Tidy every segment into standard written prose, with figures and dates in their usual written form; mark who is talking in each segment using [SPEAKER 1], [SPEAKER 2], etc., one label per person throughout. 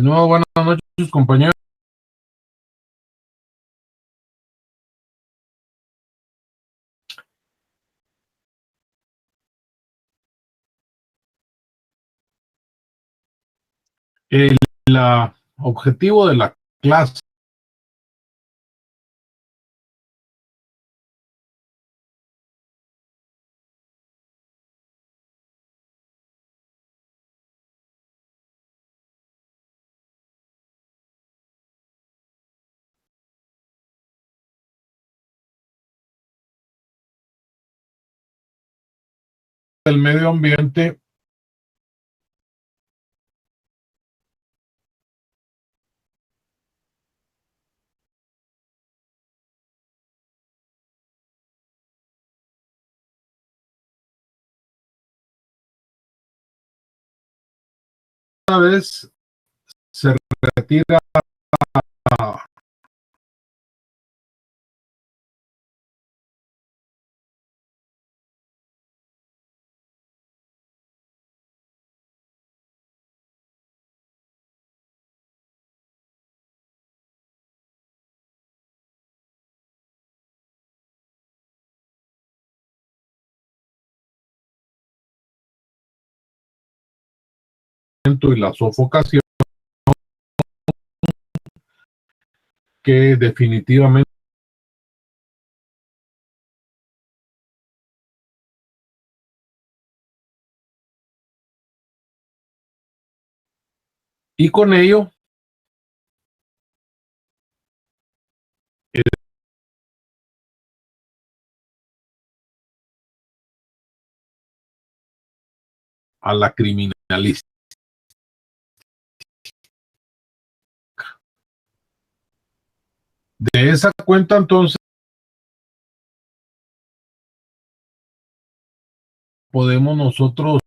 [SPEAKER 1] No, buenas noches, compañero. El objetivo de la clase del medio ambiente una vez se retira y la sofocación, que definitivamente y con ello a la criminalística. De esa cuenta, entonces, podemos nosotros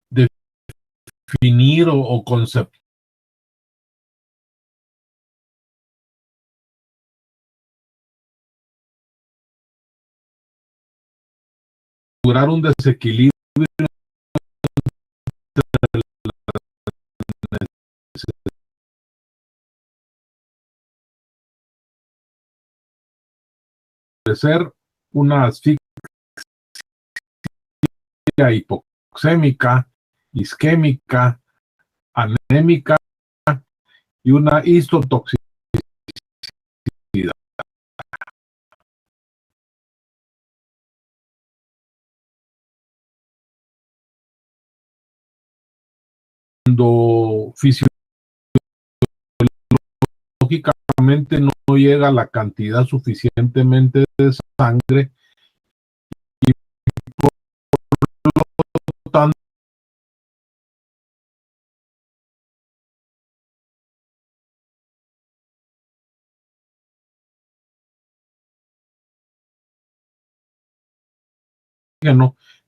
[SPEAKER 1] definir o conceptualizar un desequilibrio de ser una asfixia hipoxémica, isquémica, anémica y una histotoxicidad. Cuando fisiológicamente no llega la cantidad suficientemente de sangre y por lo tanto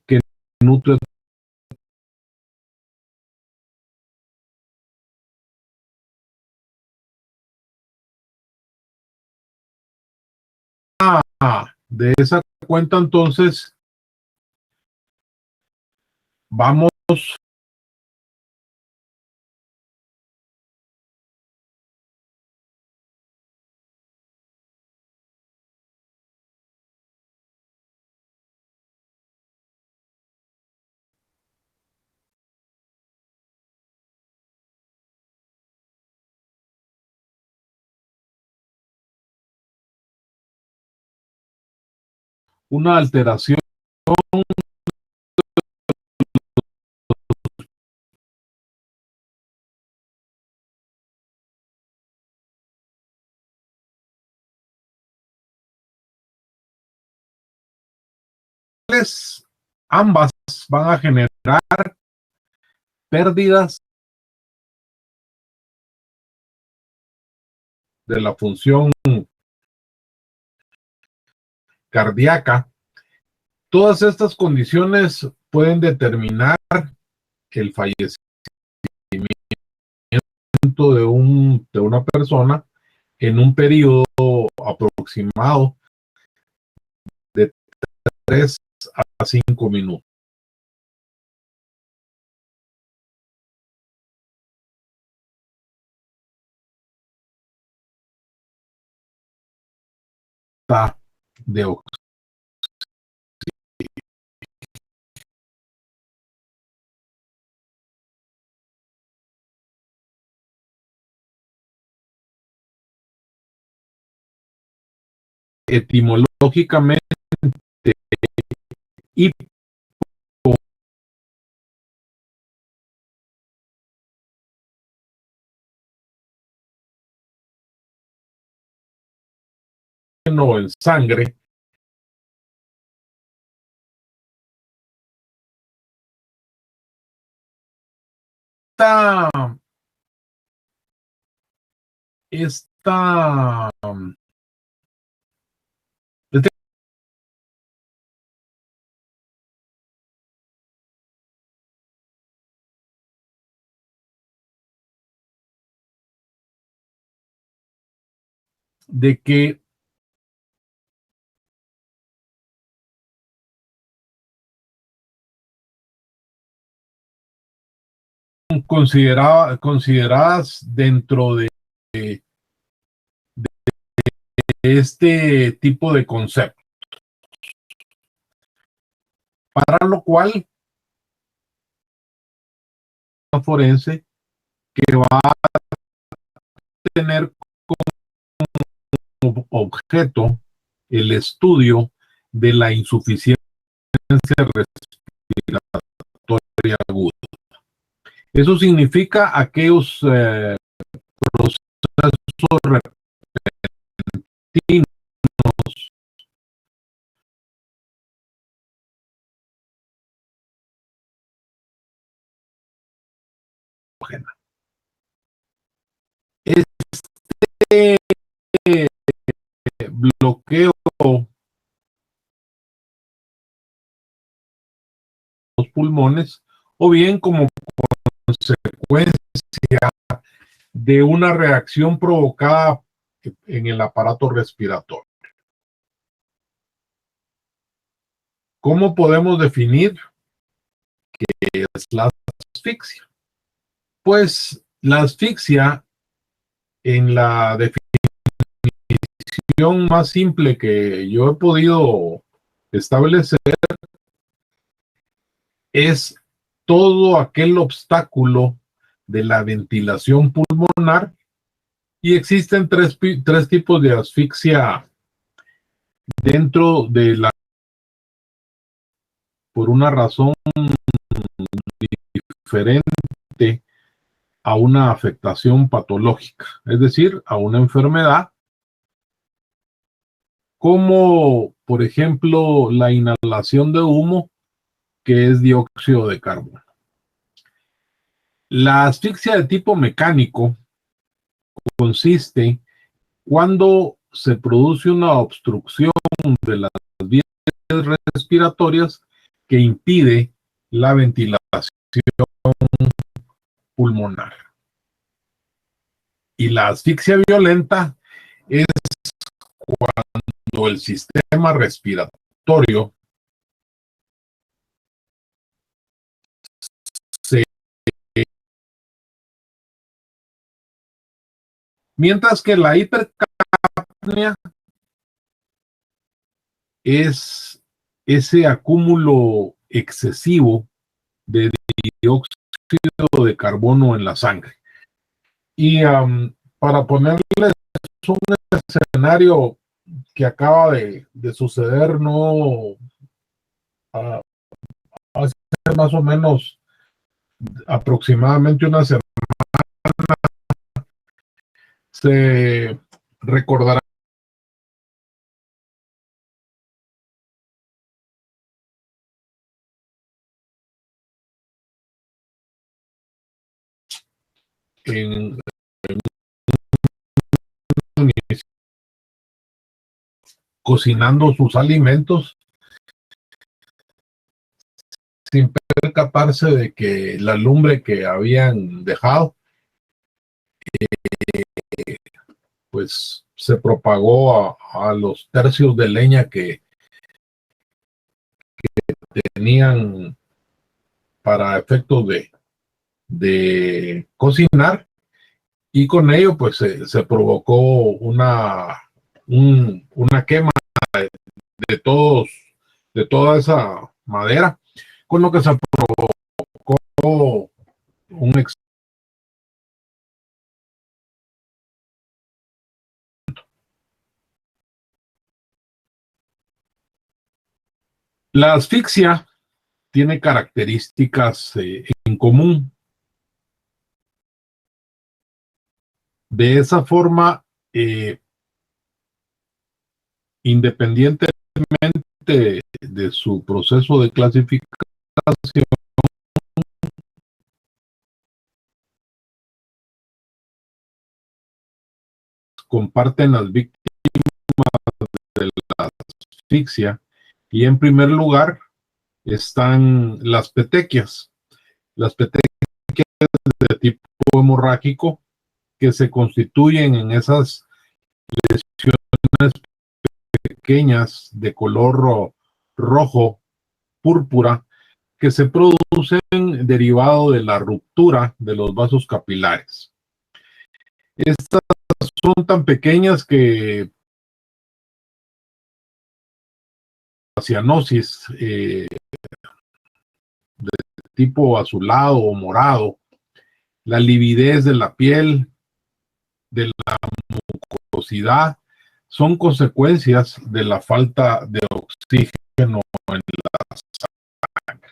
[SPEAKER 1] que nutre de esa cuenta. Entonces vamos una alteración ambas van a generar pérdidas de la función cardíaca. Todas estas condiciones pueden determinar el fallecimiento de una persona en un periodo aproximado de 3 a 5 minutos. de oxígeno. Etimológicamente, hipo en sangre esta, esta de que consideradas dentro de este tipo de concepto, para lo cual la forense que va a tener como objeto el estudio de la insuficiencia respiratoria aguda. Eso significa aquellos procesos repentinos este bloqueo los pulmones o bien como consecuencia de una reacción provocada en el aparato respiratorio. ¿Cómo podemos definir qué es la asfixia? Pues la asfixia, en la definición más simple que yo he podido establecer, es todo aquel obstáculo de la ventilación pulmonar, y existen tres tipos de asfixia dentro de la, por una razón diferente a una afectación patológica, es decir, a una enfermedad, como por ejemplo la inhalación de humo, que es dióxido de carbono. La asfixia de tipo mecánico consiste cuando se produce una obstrucción de las vías respiratorias que impide la ventilación pulmonar. Y la asfixia violenta es cuando el sistema respiratorio se... Mientras que la hipercapnia es ese acúmulo excesivo de dióxido de carbono en la sangre. Y para ponerles un escenario que acaba de suceder, no hace más o menos aproximadamente una semana, se recordará en cocinando sus alimentos sin percatarse de que la lumbre que habían dejado pues se propagó a los tercios de leña que tenían para efectos de cocinar, y con ello pues se provocó una quema de todos, de toda esa madera, con lo que se provocó un ex. La asfixia tiene características en común. De esa forma, independientemente de su proceso de clasificación, comparten las víctimas de la asfixia, y en primer lugar están las petequias. Las petequias de tipo hemorrágico, que se constituyen en esas lesiones pequeñas de color rojo, púrpura, que se producen derivado de la ruptura de los vasos capilares. Estas son tan pequeñas que la cianosis de tipo azulado o morado, la lividez de la piel, de la mucosidad, son consecuencias de la falta de oxígeno en la sangre.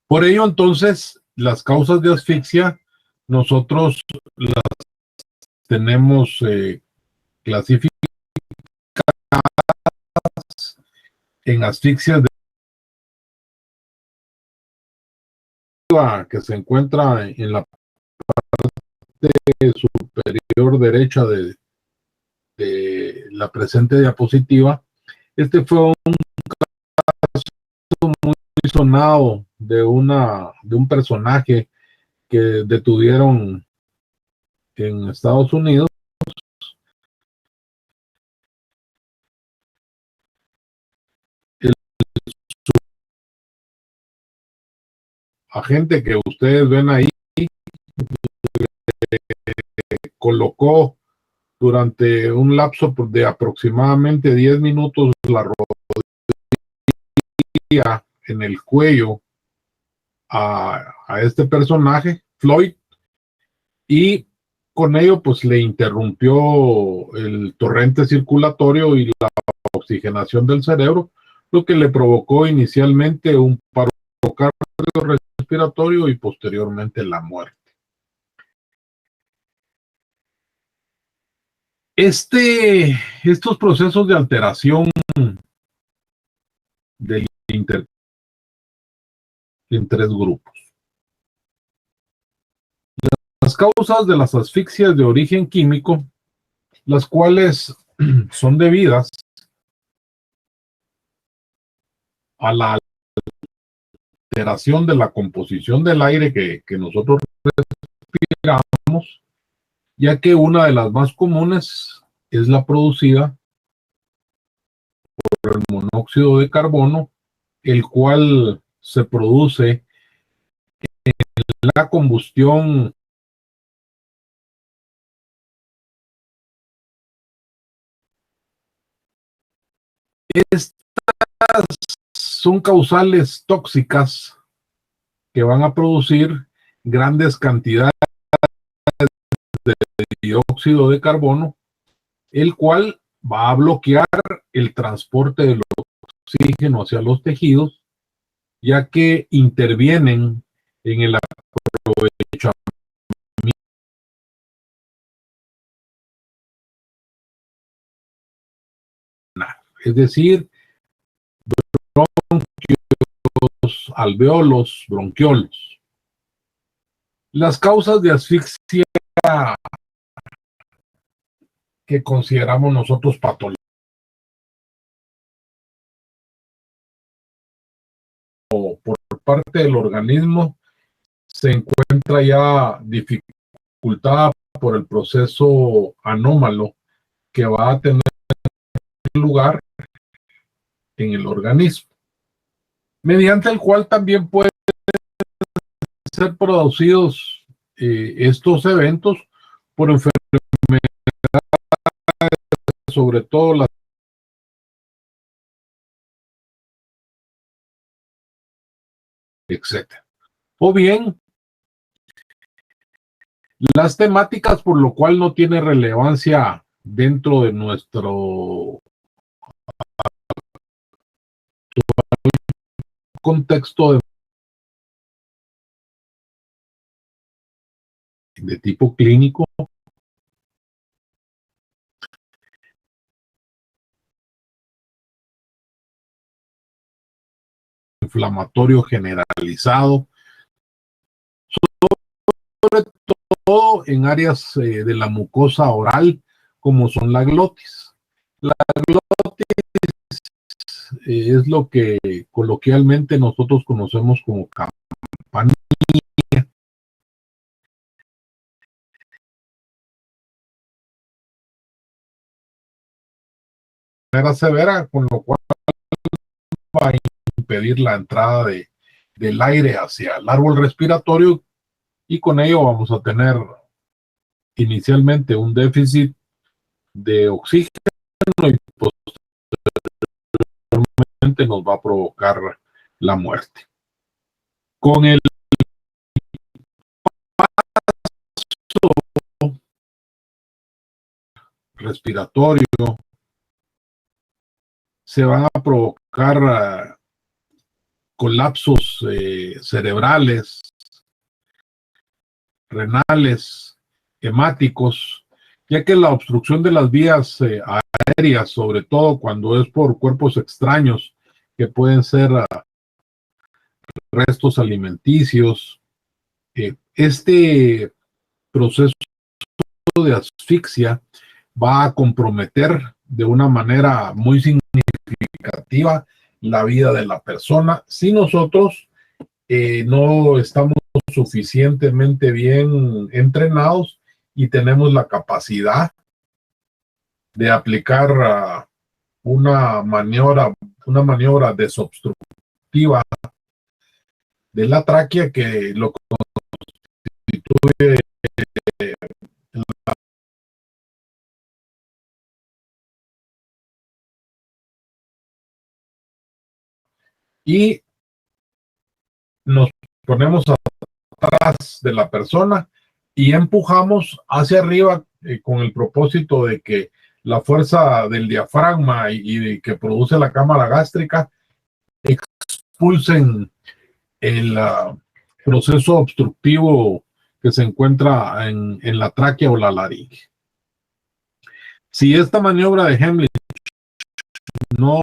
[SPEAKER 1] Por ello, entonces, las causas de asfixia nosotros las tenemos clasificadas en asfixias que se encuentra en la parte superior derecha de la presente diapositiva. Este fue un caso muy sonado de un personaje que detuvieron en Estados Unidos. El agente que ustedes ven ahí colocó durante un lapso de aproximadamente 10 minutos la rodilla en el cuello a este personaje, Floyd, y con ello pues le interrumpió el torrente circulatorio y la oxigenación del cerebro, lo que le provocó inicialmente un paro cardiorrespiratorio y posteriormente la muerte. Estos procesos de alteración del inter en tres grupos. Las causas de las asfixias de origen químico, las cuales son debidas a la alteración de la composición del aire que nosotros respiramos, ya que una de las más comunes es la producida por el monóxido de carbono, el cual se produce en la combustión estas son causales tóxicas que van a producir grandes cantidades de dióxido de carbono, el cual va a bloquear el transporte del oxígeno hacia los tejidos, ya que intervienen en el aprovechamiento, es decir, bronquios, alveolos, bronquiolos. Las causas de asfixia que consideramos nosotros patológicas por parte del organismo se encuentra ya dificultada por el proceso anómalo que va a tener lugar en el organismo, mediante el cual también pueden ser producidos estos eventos por enfermedades, sobre todo las etcétera. O bien, las temáticas por lo cual no tiene relevancia dentro de nuestro contexto de tipo clínico, inflamatorio generalizado, sobre todo en áreas de la mucosa oral, como son la glotis. La glotis es lo que coloquialmente nosotros conocemos como campanilla. Era severa, con lo cual va a impedir la entrada del aire hacia el árbol respiratorio, y con ello vamos a tener inicialmente un déficit de oxígeno y posteriormente nos va a provocar la muerte. Con el respiratorio se van a provocar colapsos cerebrales, renales, hemáticos, ya que la obstrucción de las vías aéreas, sobre todo cuando es por cuerpos extraños, que pueden ser restos alimenticios, este proceso de asfixia va a comprometer de una manera muy significativa la vida de la persona si nosotros no estamos suficientemente bien entrenados y tenemos la capacidad de aplicar una maniobra desobstructiva de la tráquea que lo constituye y nos ponemos atrás de la persona y empujamos hacia arriba con el propósito de que la fuerza del diafragma y que produce la cámara gástrica expulsen el proceso obstructivo que se encuentra en la tráquea o la laringe. Si esta maniobra de Heimlich no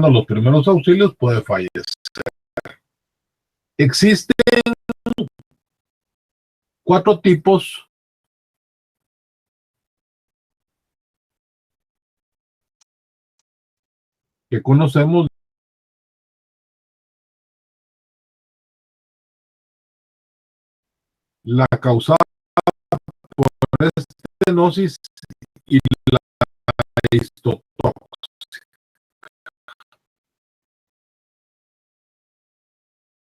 [SPEAKER 1] los primeros auxilios, puede fallecer. Existen 4 tipos que conocemos: la causada por estenosis y la histotóxica,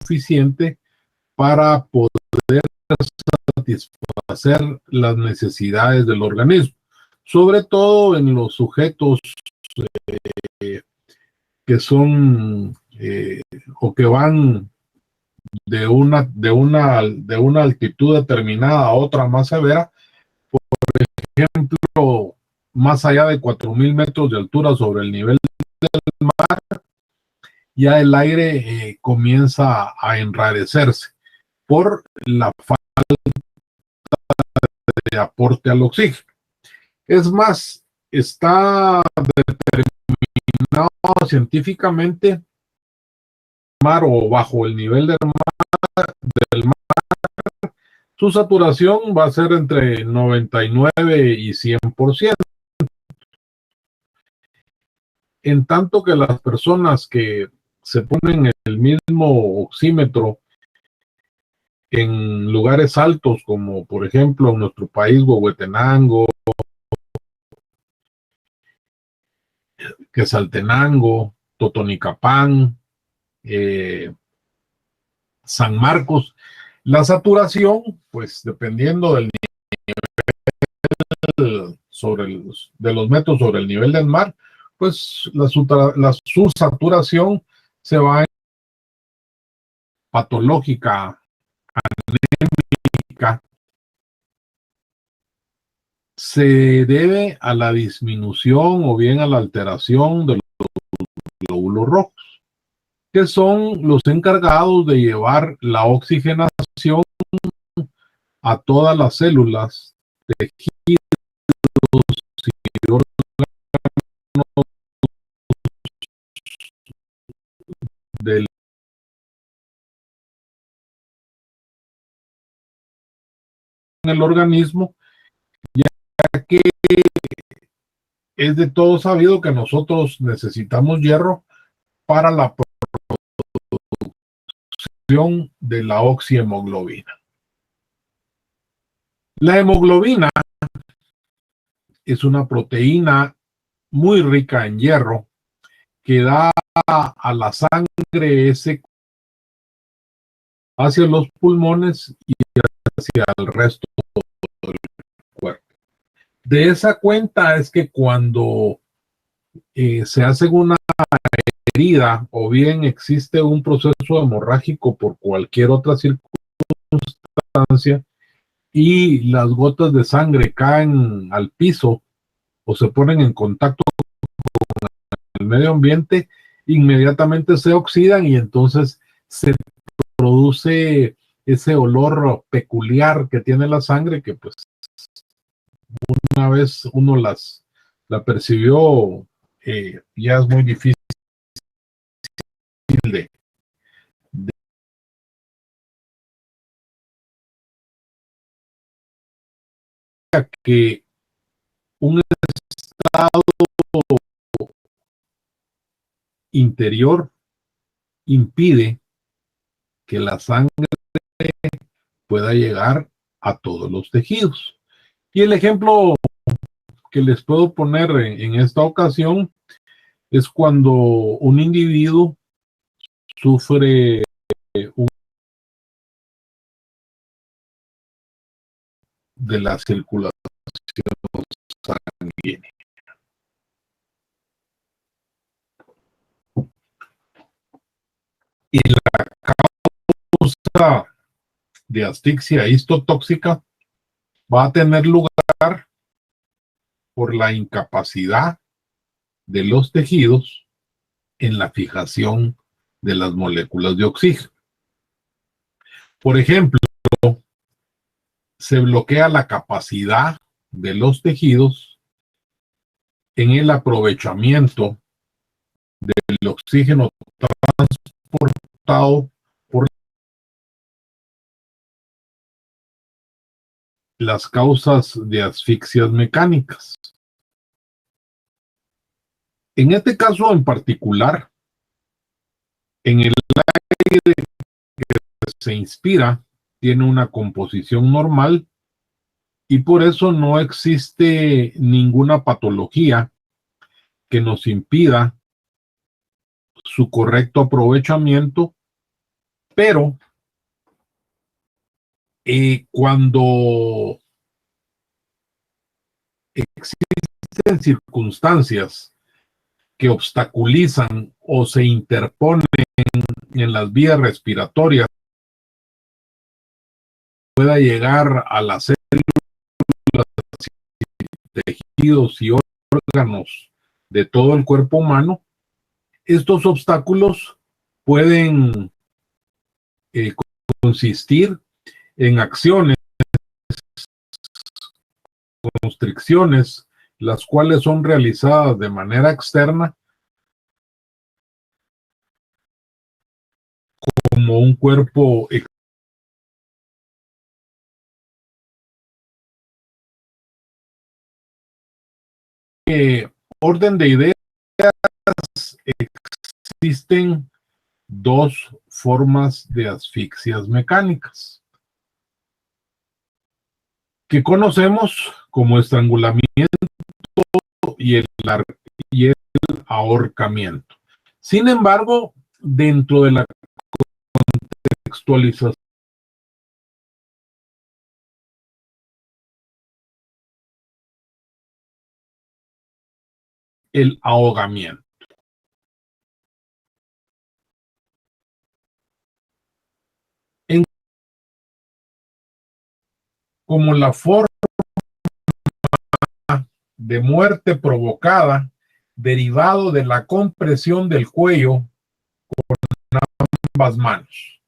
[SPEAKER 1] suficiente para poder satisfacer las necesidades del organismo, sobre todo en los sujetos que son o que van de una altitud determinada a otra más severa, por ejemplo, más allá de 4.000 metros de altura sobre el nivel del mar, ya el aire comienza a enrarecerse por la falta de aporte al oxígeno. Es más, está determinado científicamente mar o bajo el nivel del mar, su saturación va a ser entre 99 y 100%. En tanto que las personas que se ponen el mismo oxímetro en lugares altos, como por ejemplo en nuestro país, Huehuetenango, Quetzaltenango, Totonicapán, San Marcos, la saturación, pues dependiendo del nivel de los metros sobre el nivel del mar, pues su saturación se va en patológica, anémica, se debe a la disminución o bien a la alteración de los glóbulos rojos, que son los encargados de llevar la oxigenación a todas las células, tejidos y órganos del el organismo, ya que es de todo sabido que nosotros necesitamos hierro para la producción de la oxihemoglobina. La hemoglobina es una proteína muy rica en hierro que da a la sangre ese hacia los pulmones y hacia el resto del cuerpo. De esa cuenta es que cuando se hace una herida o bien existe un proceso hemorrágico por cualquier otra circunstancia y las gotas de sangre caen al piso o se ponen en contacto con el medio ambiente, inmediatamente se oxidan y entonces se produce ese olor peculiar que tiene la sangre que pues una vez uno la percibió, ya es muy difícil de que un estado interior impide que la sangre pueda llegar a todos los tejidos. Y el ejemplo que les puedo poner en esta ocasión es cuando un individuo sufre de la circulación sanguínea. Y la causa de asfixia histotóxica va a tener lugar por la incapacidad de los tejidos en la fijación de las moléculas de oxígeno. Por ejemplo, se bloquea la capacidad de los tejidos en el aprovechamiento del oxígeno transportado por las causas de asfixias mecánicas. En este caso en particular, en el aire que se inspira tiene una composición normal y por eso no existe ninguna patología que nos impida su correcto aprovechamiento, pero cuando existen circunstancias que obstaculizan o se interponen en las vías respiratorias, pueda llegar a las células, tejidos y órganos de todo el cuerpo humano, estos obstáculos pueden eh, consistir en acciones, constricciones, las cuales son realizadas de manera externa como un cuerpo orden de ideas. Existen dos formas de asfixias mecánicas que conocemos como estrangulamiento y y el ahorcamiento. Sin embargo, dentro de la contextualización el ahogamiento. Como la forma de muerte provocada derivado de la compresión del cuello con ambas manos.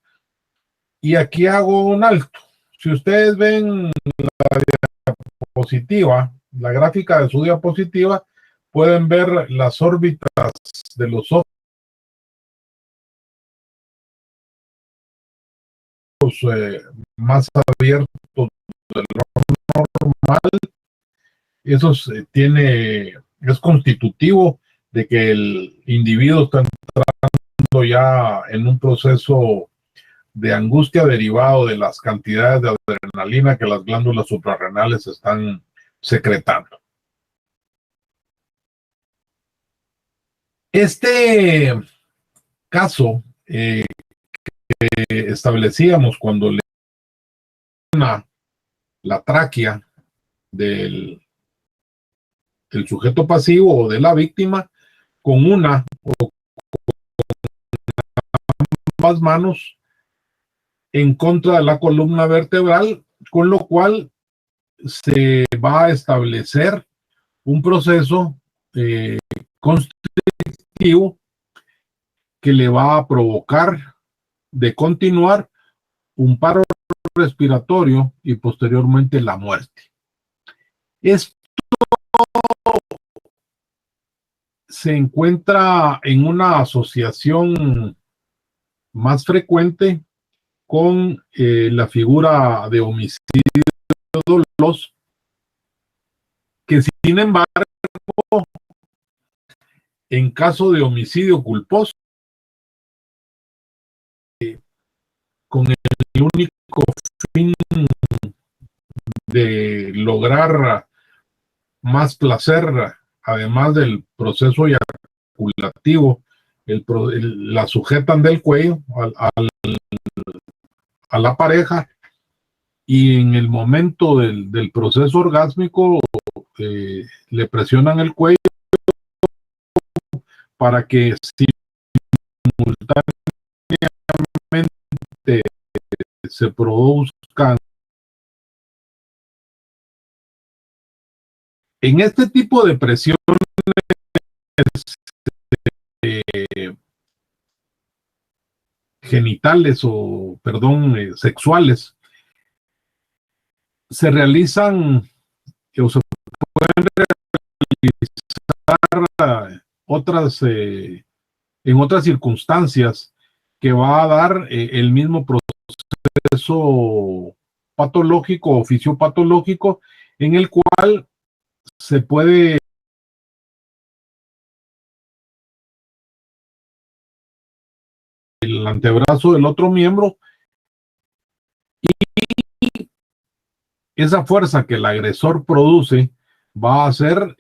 [SPEAKER 1] Y aquí hago un alto. Si ustedes ven la diapositiva, la gráfica de su diapositiva, pueden ver las órbitas de los ojos más abiertos del normal. Eso es constitutivo de que el individuo está entrando ya en un proceso de angustia derivado de las cantidades de adrenalina que las glándulas suprarrenales están secretando. Este caso que establecíamos cuando le la tráquea del sujeto pasivo o de la víctima con una o ambas manos en contra de la columna vertebral, con lo cual se va a establecer un proceso constrictivo que le va a provocar de continuar un paro respiratorio y posteriormente la muerte. Esto se encuentra en una asociación más frecuente con la figura de homicidio doloso, que sin embargo, en caso de homicidio culposo, con el único fin de lograr más placer, además del proceso eyaculativo, la sujetan del cuello a la pareja, y en el momento del proceso orgásmico le presionan el cuello para que simultáneamente se produzcan. En este tipo de presiones genitales o, perdón, sexuales, se realizan o se pueden realizar otras, en otras circunstancias que va a dar el mismo proceso patológico o fisiopatológico, en el cual se puede el antebrazo del otro miembro, y esa fuerza que el agresor produce va a hacer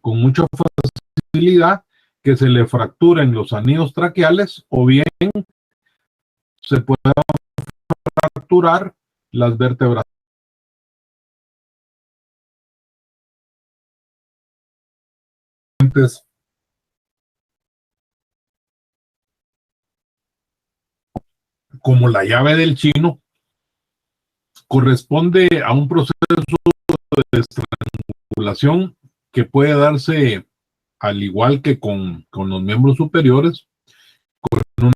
[SPEAKER 1] con mucha facilidad que se le fracturen los anillos traqueales, o bien se puede fracturar las vértebras. Como la llave del chino, corresponde a un proceso de estrangulación que puede darse al igual que con los miembros superiores, con un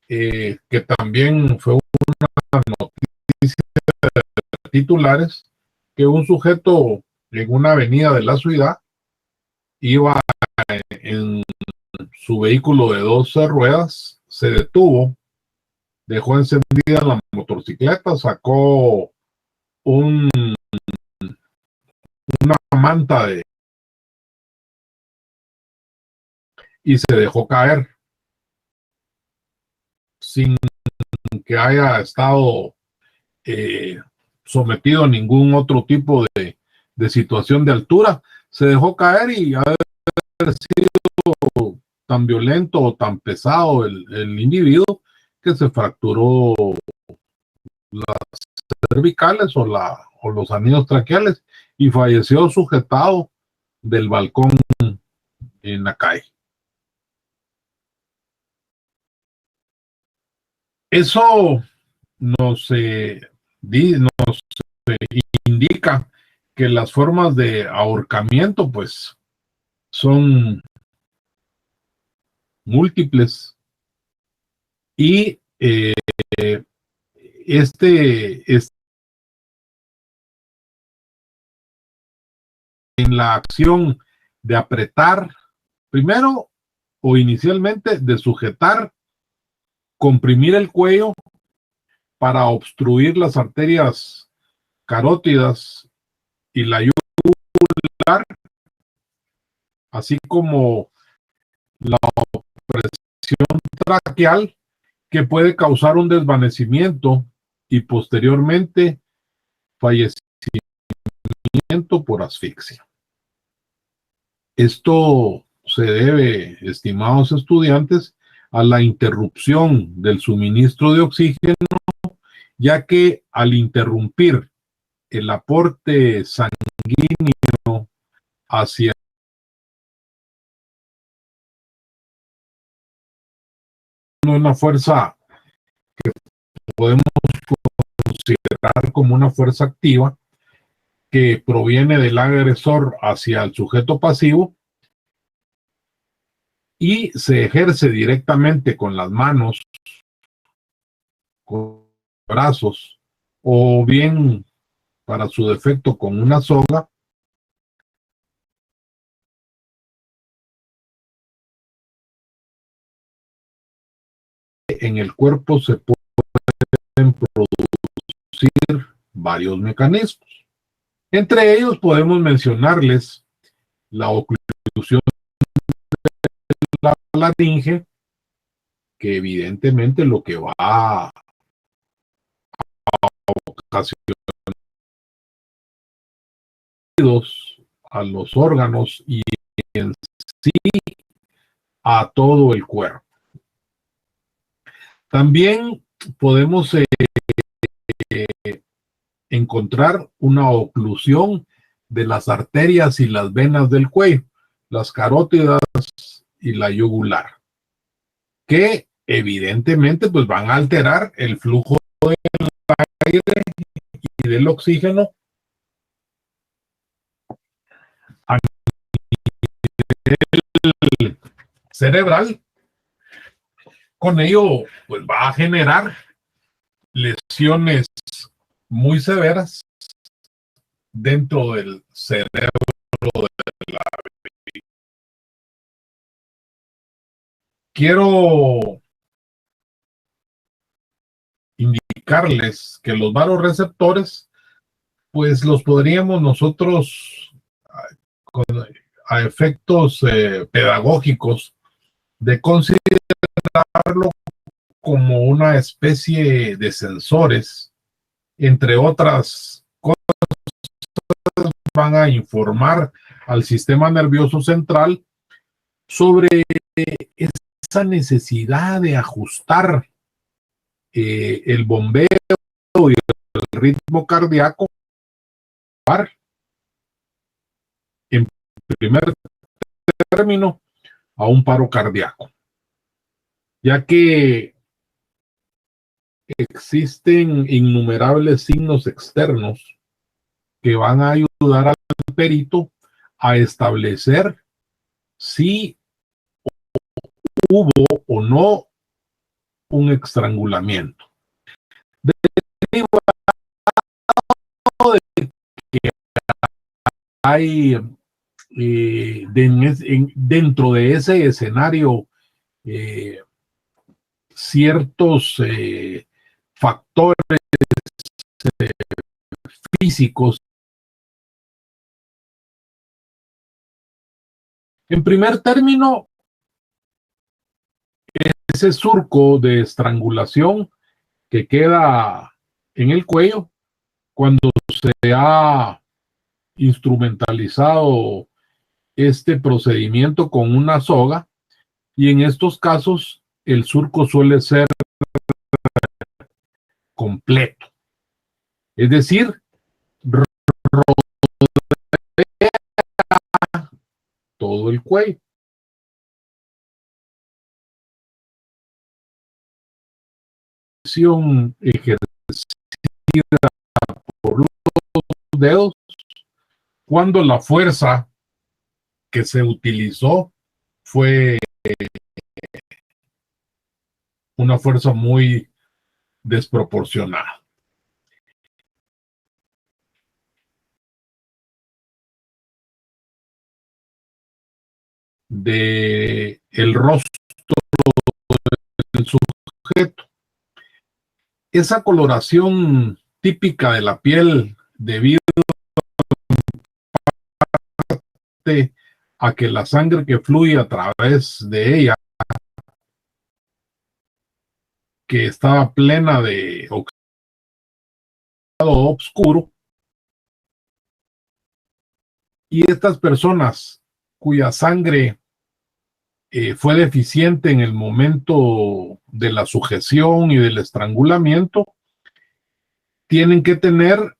[SPEAKER 1] que también fue una noticia de titulares, que un sujeto en una avenida de la ciudad iba en su vehículo de 12 ruedas, se detuvo, dejó encendida la motocicleta, sacó una manta y se dejó caer sin que haya estado sometido a ningún otro tipo de situación de altura. Se dejó caer y ha sido tan violento o tan pesado el individuo que se fracturó las cervicales o los anillos traqueales y falleció sujetado del balcón en la calle. Eso nos indica que las formas de ahorcamiento pues son múltiples y en la acción de apretar, primero o inicialmente de sujetar, comprimir el cuello para obstruir las arterias carótidas y la yugular, así como la opresión traqueal, que puede causar un desvanecimiento y posteriormente fallecimiento por asfixia. Esto se debe, estimados estudiantes, a la interrupción del suministro de oxígeno, ya que al interrumpir el aporte sanguíneo hacia una fuerza que podemos considerar como una fuerza activa que proviene del agresor hacia el sujeto pasivo y se ejerce directamente con las manos, con brazos o bien para su defecto con una soga, en el cuerpo se pueden producir varios mecanismos. Entre ellos podemos mencionarles la oclusión de la laringe, que evidentemente lo que va a ocasionar a los órganos y en sí a todo el cuerpo. También podemos encontrar una oclusión de las arterias y las venas del cuello, las carótidas y la yugular, que evidentemente pues van a alterar el flujo del aire y del oxígeno a nivel cerebral. Con ello pues va a generar lesiones muy severas dentro del cerebro de la... Quiero indicarles que los varoreceptores pues los podríamos nosotros a efectos pedagógicos de considerarlo como una especie de sensores, entre otras cosas van a informar al sistema nervioso central sobre esa necesidad de ajustar el bombeo y el ritmo cardíaco en primer término a un paro cardíaco, ya que existen innumerables signos externos que van a ayudar al perito a establecer si hubo o no un estrangulamiento. Derivado de que hay dentro de ese escenario ciertos factores físicos. En primer término, ese surco de estrangulación que queda en el cuello cuando se ha instrumentalizado este procedimiento con una soga, y en estos casos el surco suele ser completo. Es decir, todo el cuello. Ejercida por los dedos cuando la fuerza que se utilizó fue una fuerza muy desproporcionada. De el rostro del sujeto. Esa coloración típica de la piel debido a que la sangre que fluye a través de ella, que estaba plena de oxidado oscuro, y estas personas cuya sangre fue deficiente en el momento de la sujeción y del estrangulamiento, tienen que tener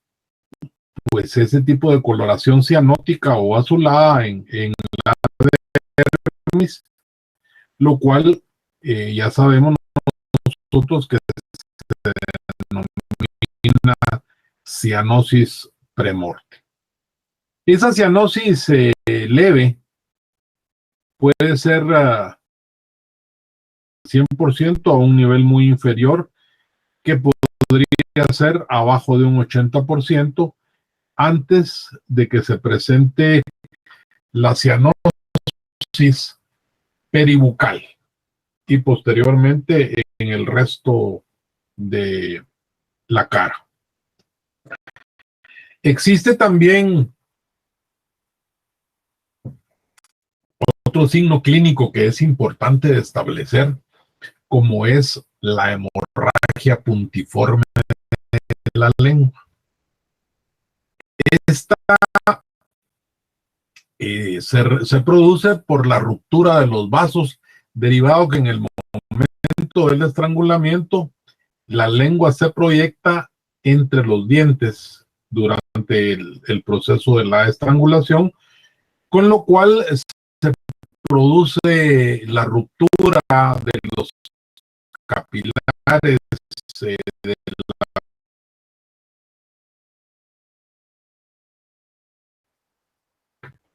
[SPEAKER 1] pues ese tipo de coloración cianótica o azulada en la dermis, lo cual ya sabemos nosotros que se denomina cianosis premorte. Esa cianosis leve puede ser 100% a un nivel muy inferior, que podría ser abajo de un 80% antes de que se presente la cianosis peribucal y posteriormente en el resto de la cara. Existe también otro signo clínico que es importante de establecer, como es la hemorragia puntiforme de la lengua. Esta se produce por la ruptura de los vasos, derivado que en el momento del estrangulamiento la lengua se proyecta entre los dientes durante el proceso de la estrangulación, con lo cual se produce la ruptura de los capilares de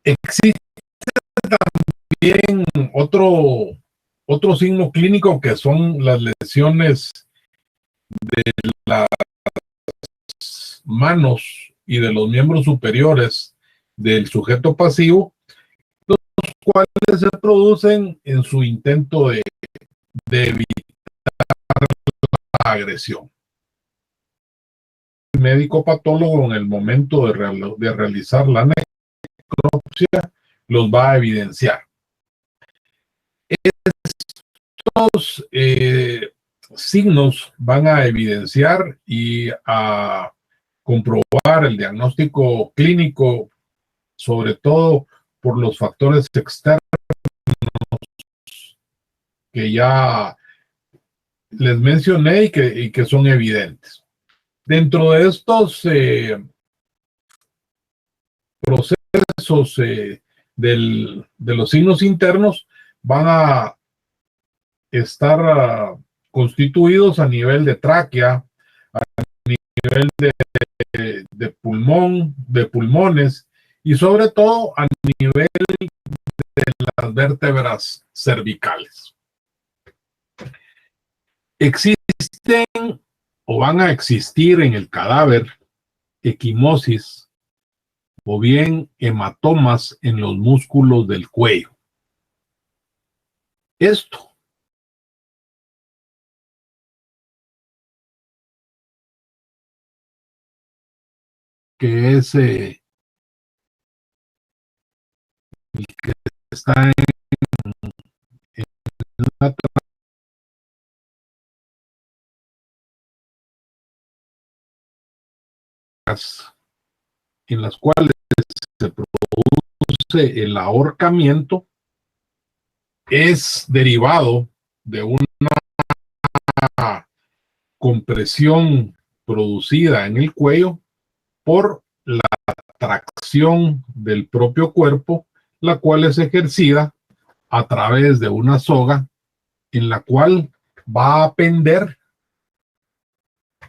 [SPEAKER 1] existe también otro signo clínico que son las lesiones de las manos y de los miembros superiores del sujeto pasivo, los cuales se producen en su intento de evitar la agresión. El médico patólogo en el momento de realizar la necropsia los va a evidenciar. Estos signos van a evidenciar y a comprobar el diagnóstico clínico, sobre todo por los factores externos que ya les mencioné y que son evidentes. Dentro de estos procesos de los signos internos van a estar constituidos a nivel de tráquea, a nivel de pulmón, de pulmones y sobre todo a nivel de las vértebras cervicales. Existen o van a existir en el cadáver equimosis o bien hematomas en los músculos del cuello. Esto que es el que está en la en las cuales se produce el ahorcamiento, es derivado de una compresión producida en el cuello por la tracción del propio cuerpo, la cual es ejercida a través de una soga en la cual va a pender,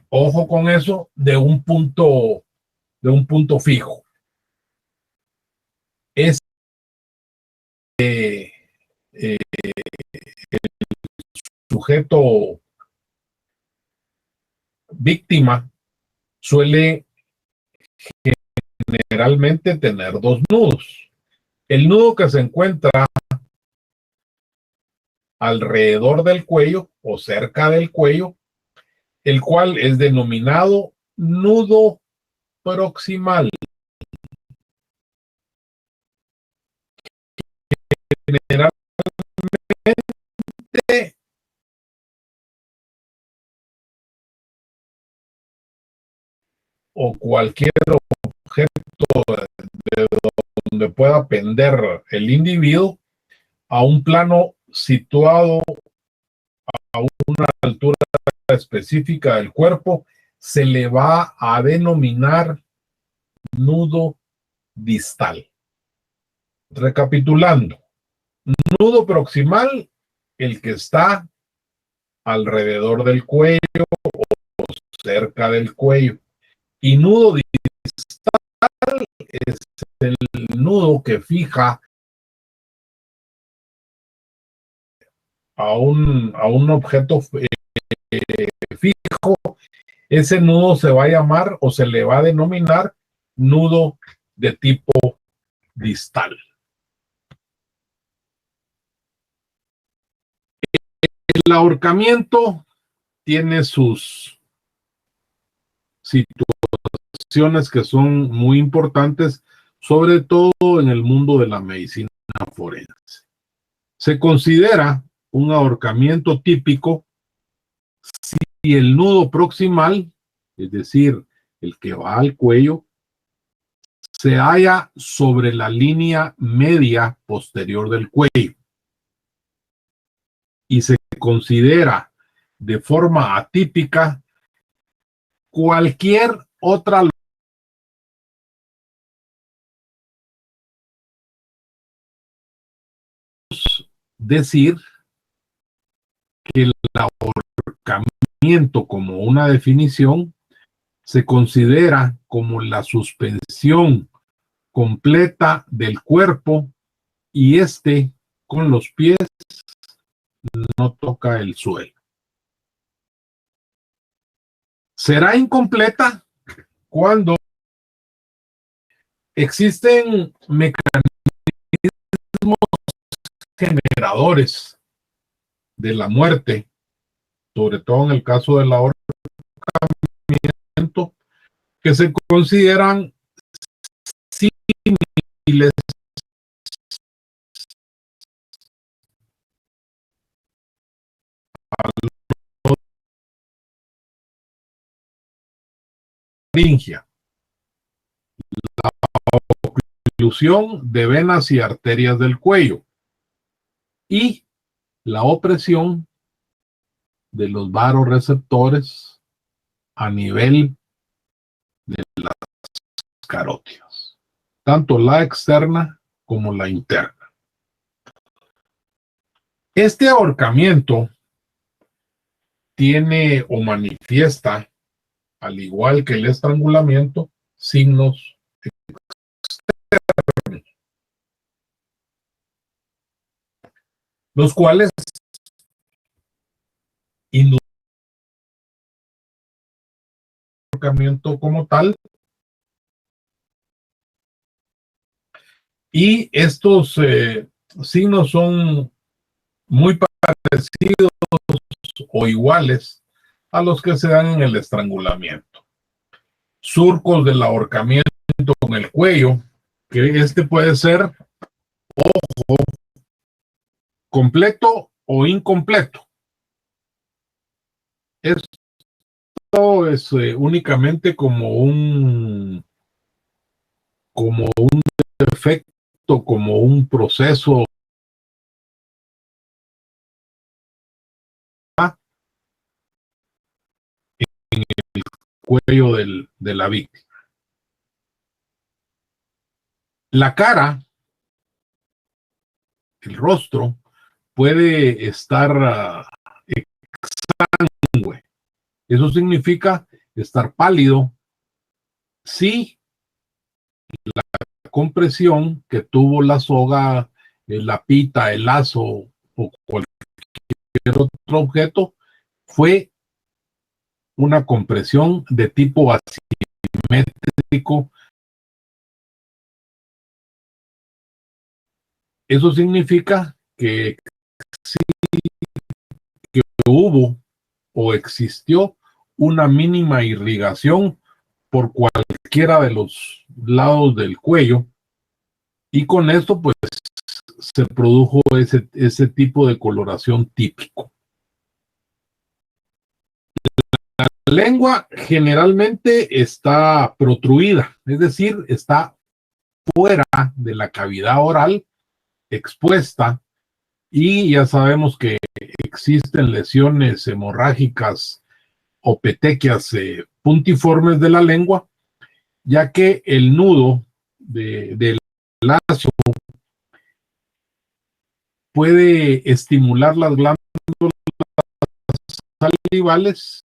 [SPEAKER 1] ojo con eso, de un punto fijo. Es el sujeto víctima suele generalmente tener dos nudos. El nudo que se encuentra alrededor del cuello o cerca del cuello, el cual es denominado nudo proximal. Generalmente, o cualquier objeto de donde pueda pender el individuo a un plano situado a una altura específica del cuerpo, se le va a denominar nudo distal. Recapitulando, nudo proximal, el que está alrededor del cuello o cerca del cuello. Y nudo distal es el nudo que fija a un objeto fijo. Ese nudo se va a llamar o se le va a denominar nudo de tipo distal. El ahorcamiento tiene sus situaciones que son muy importantes, sobre todo en el mundo de la medicina forense. Se considera un ahorcamiento típico si el nudo proximal, es decir, el que va al cuello, se halla sobre la línea media posterior del cuello y se considera de forma atípica cualquier otra, decir que el ahorcamiento como una definición se considera como la suspensión completa del cuerpo y este con los pies no toca el suelo. Será incompleta cuando existen mecanismos generadores de la muerte, sobre todo en el caso del ahorcamiento, que se consideran similares a la laringia, la oclusión de venas y arterias del cuello y la opresión de los varoreceptores a nivel de las carótidas, tanto la externa como la interna. Este ahorcamiento tiene o manifiesta, al igual que el estrangulamiento, signos externos, los cuales ahorcamiento como tal, y estos signos son muy parecidos o iguales a los que se dan en el estrangulamiento. Surcos del ahorcamiento con el cuello, que este puede ser, ojo, completo o incompleto. Esto es únicamente como un efecto, como un proceso en el cuello de la víctima. La cara, el rostro, puede estar exangüe. Eso significa estar pálido si la compresión que tuvo la soga, la pita, el lazo o cualquier otro objeto fue una compresión de tipo asimétrico. Eso significa que sí que hubo o existió una mínima irrigación por cualquiera de los lados del cuello, y con esto pues se produjo ese tipo de coloración típico. La lengua generalmente está protruida, es decir, está fuera de la cavidad oral, expuesta, y ya sabemos que existen lesiones hemorrágicas o petequias puntiformes de la lengua, ya que el nudo del lacio puede estimular las glándulas salivales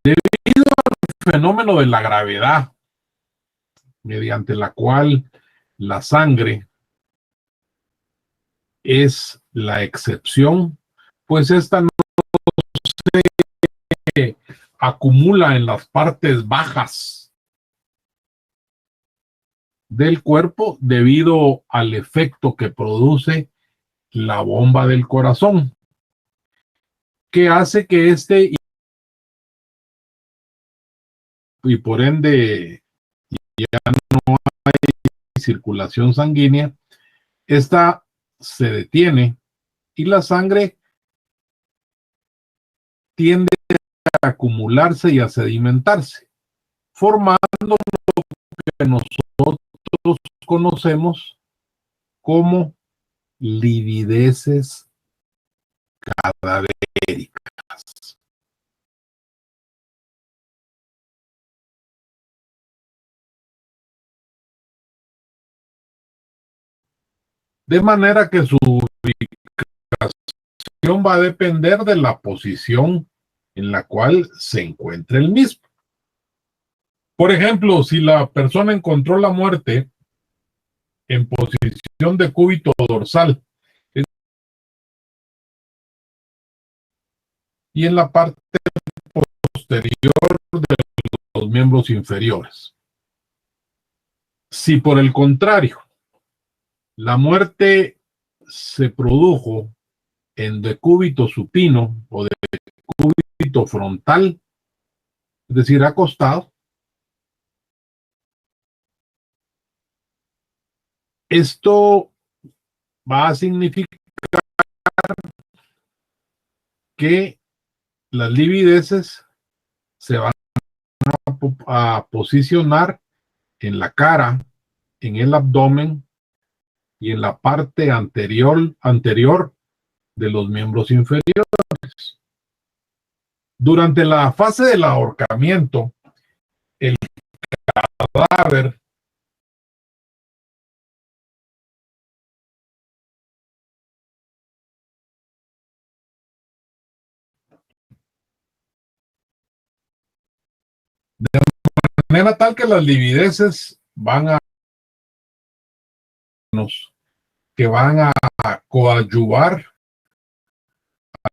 [SPEAKER 1] debido al fenómeno de la gravedad, mediante la cual la sangre es la excepción, pues esta no se acumula en las partes bajas del cuerpo debido al efecto que produce la bomba del corazón, que hace que y por ende ya no hay circulación sanguínea, esta se detiene y la sangre tiende a acumularse y a sedimentarse, formando lo que nosotros conocemos como livideces cadavéricas. De manera que su ubicación va a depender de la posición en la cual se encuentre el mismo. Por ejemplo, si la persona encontró la muerte en posición de cúbito dorsal y en la parte posterior de los miembros inferiores. Si por el contrario la muerte se produjo en decúbito supino o decúbito frontal, es decir, acostado, esto va a significar que las livideces se van a posicionar en la cara, en el abdomen y en la parte anterior de los miembros inferiores. Durante la fase del ahorcamiento, el cadáver de manera tal que las livideces van a coadyuvar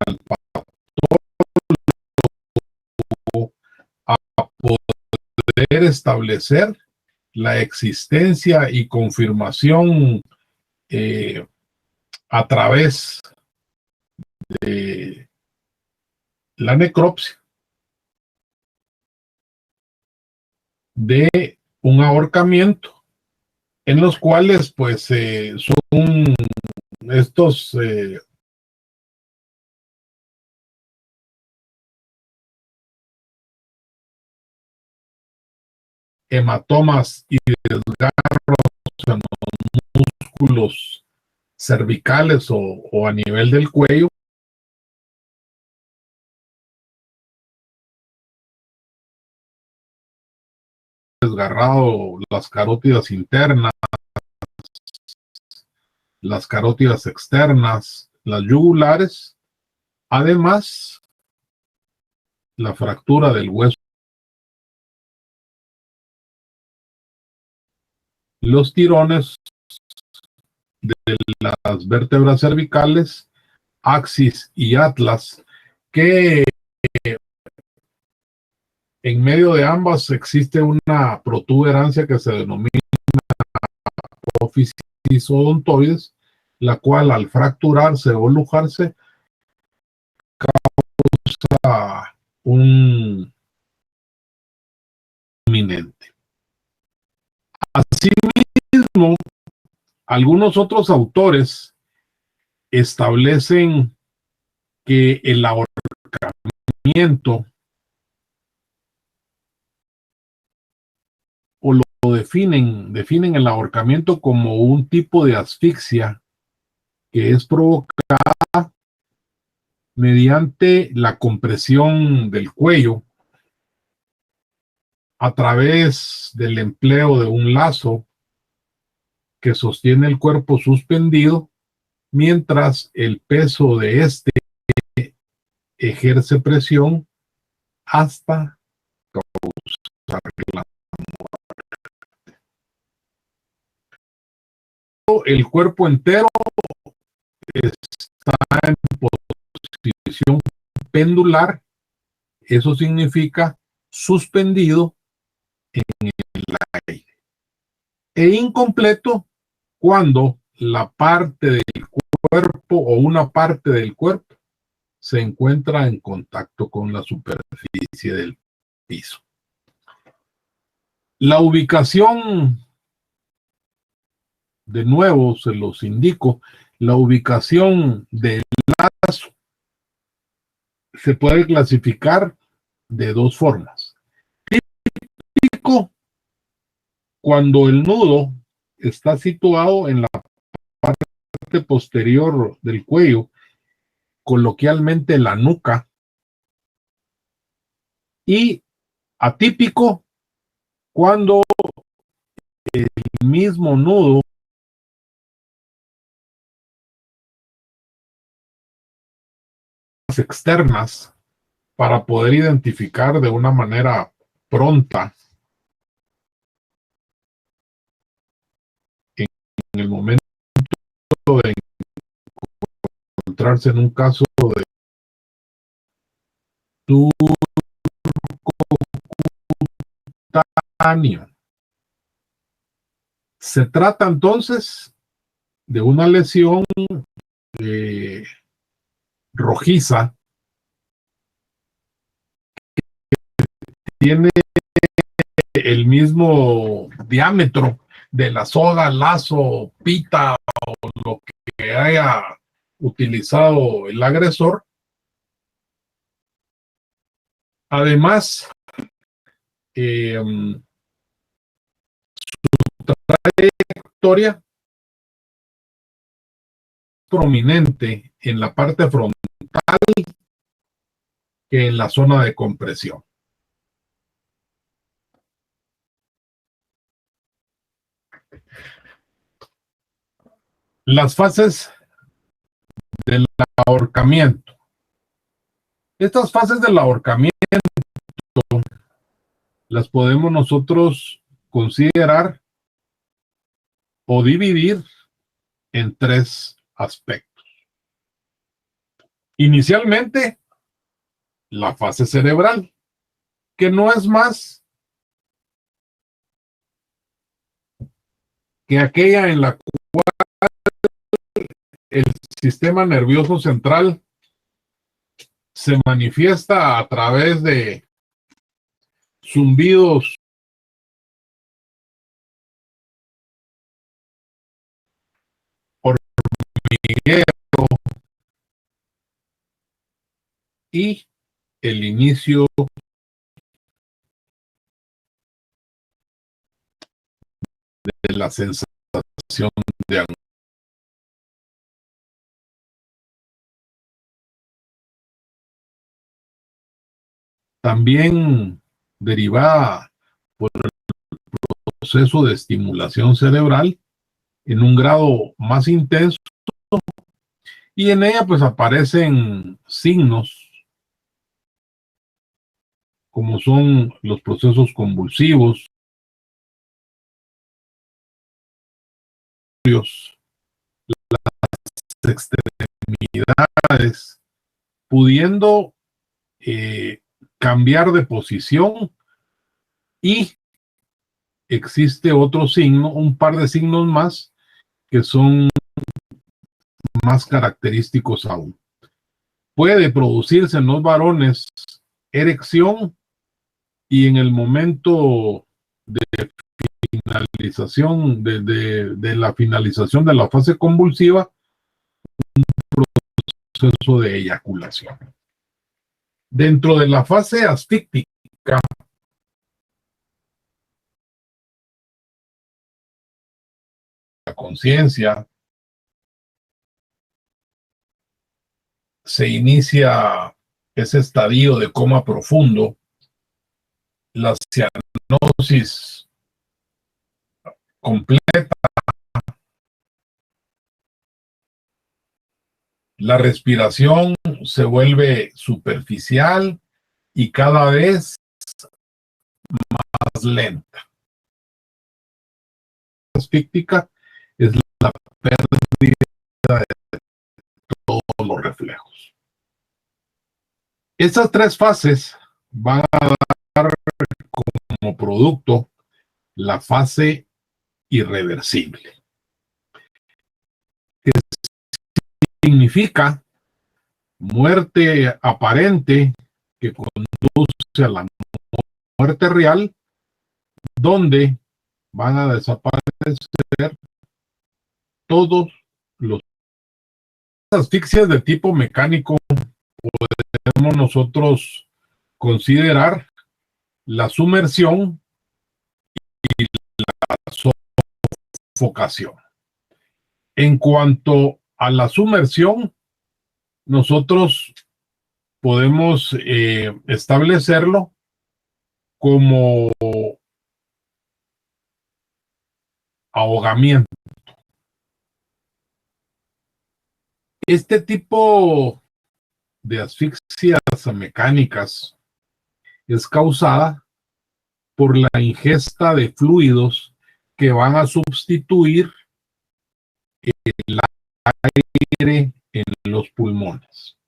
[SPEAKER 1] al a poder establecer la existencia y confirmación a través de la necropsia de un ahorcamiento, en los cuales pues son estos hematomas y desgarros en los músculos cervicales o a nivel del cuello, desgarrado las carótidas internas, las carótidas externas, las yugulares, además la fractura del hueso, los tirones de las vértebras cervicales, axis y atlas, que en medio de ambas existe una protuberancia que se denomina apófisis odontoides, la cual al fracturarse o lujarse causa un inminente. Asimismo, algunos otros autores establecen que el ahorcamiento o lo definen el ahorcamiento como un tipo de asfixia que es provocada mediante la compresión del cuello a través del empleo de un lazo que sostiene el cuerpo suspendido mientras el peso de este ejerce presión hasta causar la muerte. El cuerpo entero está en posición pendular, eso significa suspendido en el aire, e incompleto cuando la parte del cuerpo o una parte del cuerpo se encuentra en contacto con la superficie del piso. La ubicación, de nuevo se los indico, la ubicación del lazo se puede clasificar de dos formas. Típico, cuando el nudo está situado en la parte posterior del cuello, coloquialmente la nuca, y atípico cuando el mismo nudo externas para poder identificar de una manera pronta en el momento de encontrarse en un caso de surcutáneo. Se trata entonces de una lesión eh, rojiza, tiene el mismo diámetro de la soga, lazo, pita o lo que haya utilizado el agresor. Además, su trayectoria prominente en la parte frontal que en la zona de compresión. Las fases del ahorcamiento. Estas fases del ahorcamiento las podemos nosotros considerar o dividir en tres aspectos. Inicialmente, la fase cerebral, que no es más que aquella en la cual el sistema nervioso central se manifiesta a través de zumbidos hormiguero y el inicio de la sensación de también derivada por el proceso de estimulación cerebral en un grado más intenso, y en ella pues aparecen signos como son los procesos convulsivos, las extremidades, pudiendo cambiar de posición, y existe otro signo, un par de signos más que son más característicos aún. Puede producirse en los varones erección, y en el momento de finalización de la finalización de la fase convulsiva, proceso de eyaculación. Dentro de la fase asfíctica, la conciencia se inicia ese estadio de coma profundo, la cianosis completa, la respiración se vuelve superficial y cada vez más lenta. La asfíctica es la pérdida de todos los reflejos. Estas tres fases van a dar como producto la fase irreversible, que significa muerte aparente que conduce a la muerte real, donde van a desaparecer todos los asfixias de tipo mecánico. Podemos nosotros considerar la sumersión y la sofocación. En cuanto a la sumersión, nosotros podemos establecerlo como ahogamiento. Este tipo de asfixias mecánicas es causada por la ingesta de fluidos que van a sustituir el aire en los pulmones,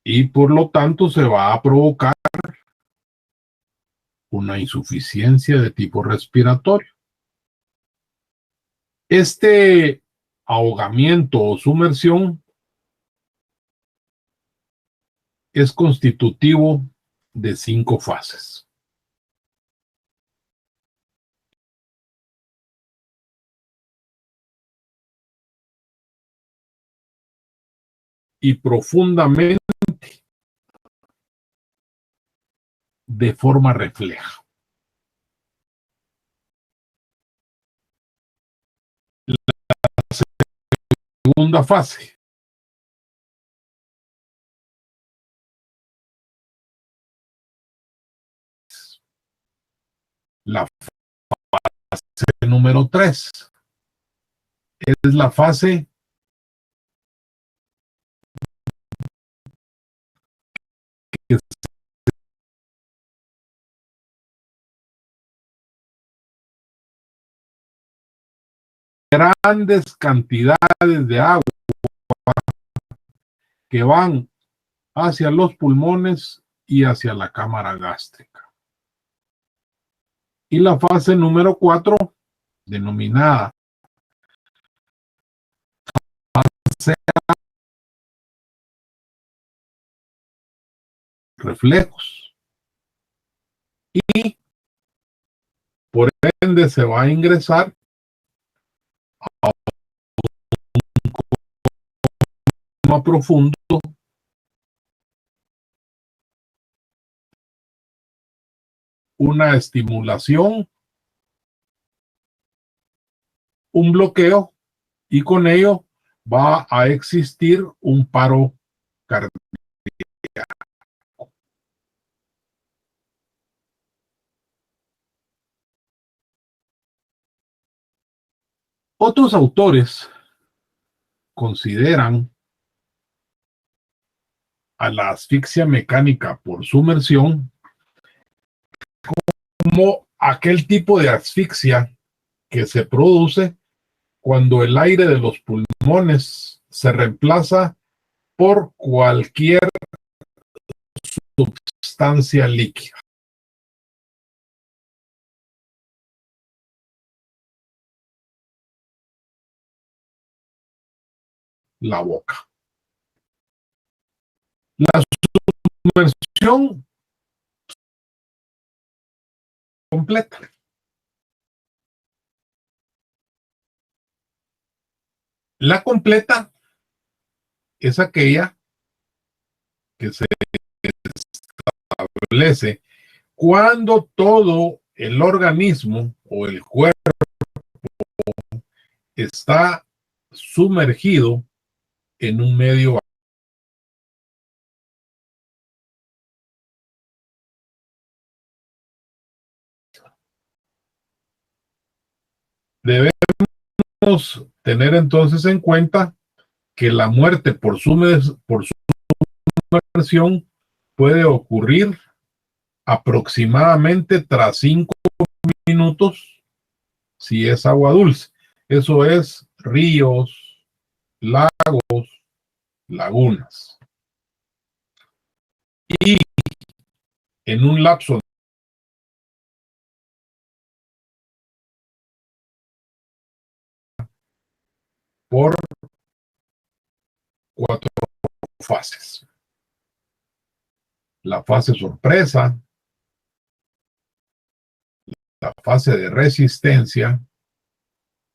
[SPEAKER 1] y por lo tanto se va a provocar una insuficiencia de tipo respiratorio. Este ahogamiento o sumersión es constitutivo de 5 fases. Y profundamente de forma refleja. La segunda fase la fase número 3 es la fase que grandes cantidades de agua que van hacia los pulmones y hacia la cámara gástrica. Y la fase número 4, denominada fase reflejos, y por ende se va a ingresar a un coma profundo, una estimulación, un bloqueo, y con ello va a existir un paro cardíaco. Otros autores consideran a la asfixia mecánica por sumersión como aquel tipo de asfixia que se produce cuando el aire de los pulmones se reemplaza por cualquier sustancia líquida. La boca. La sumersión completa. La completa es aquella que se establece cuando todo el organismo o el cuerpo está sumergido en un medio. Debemos tener entonces en cuenta que la muerte por sumersión puede ocurrir aproximadamente tras 5 minutos si es agua dulce. Eso es ríos, lagos, lagunas. Y en un lapso por 4 fases. La fase sorpresa, la fase de resistencia,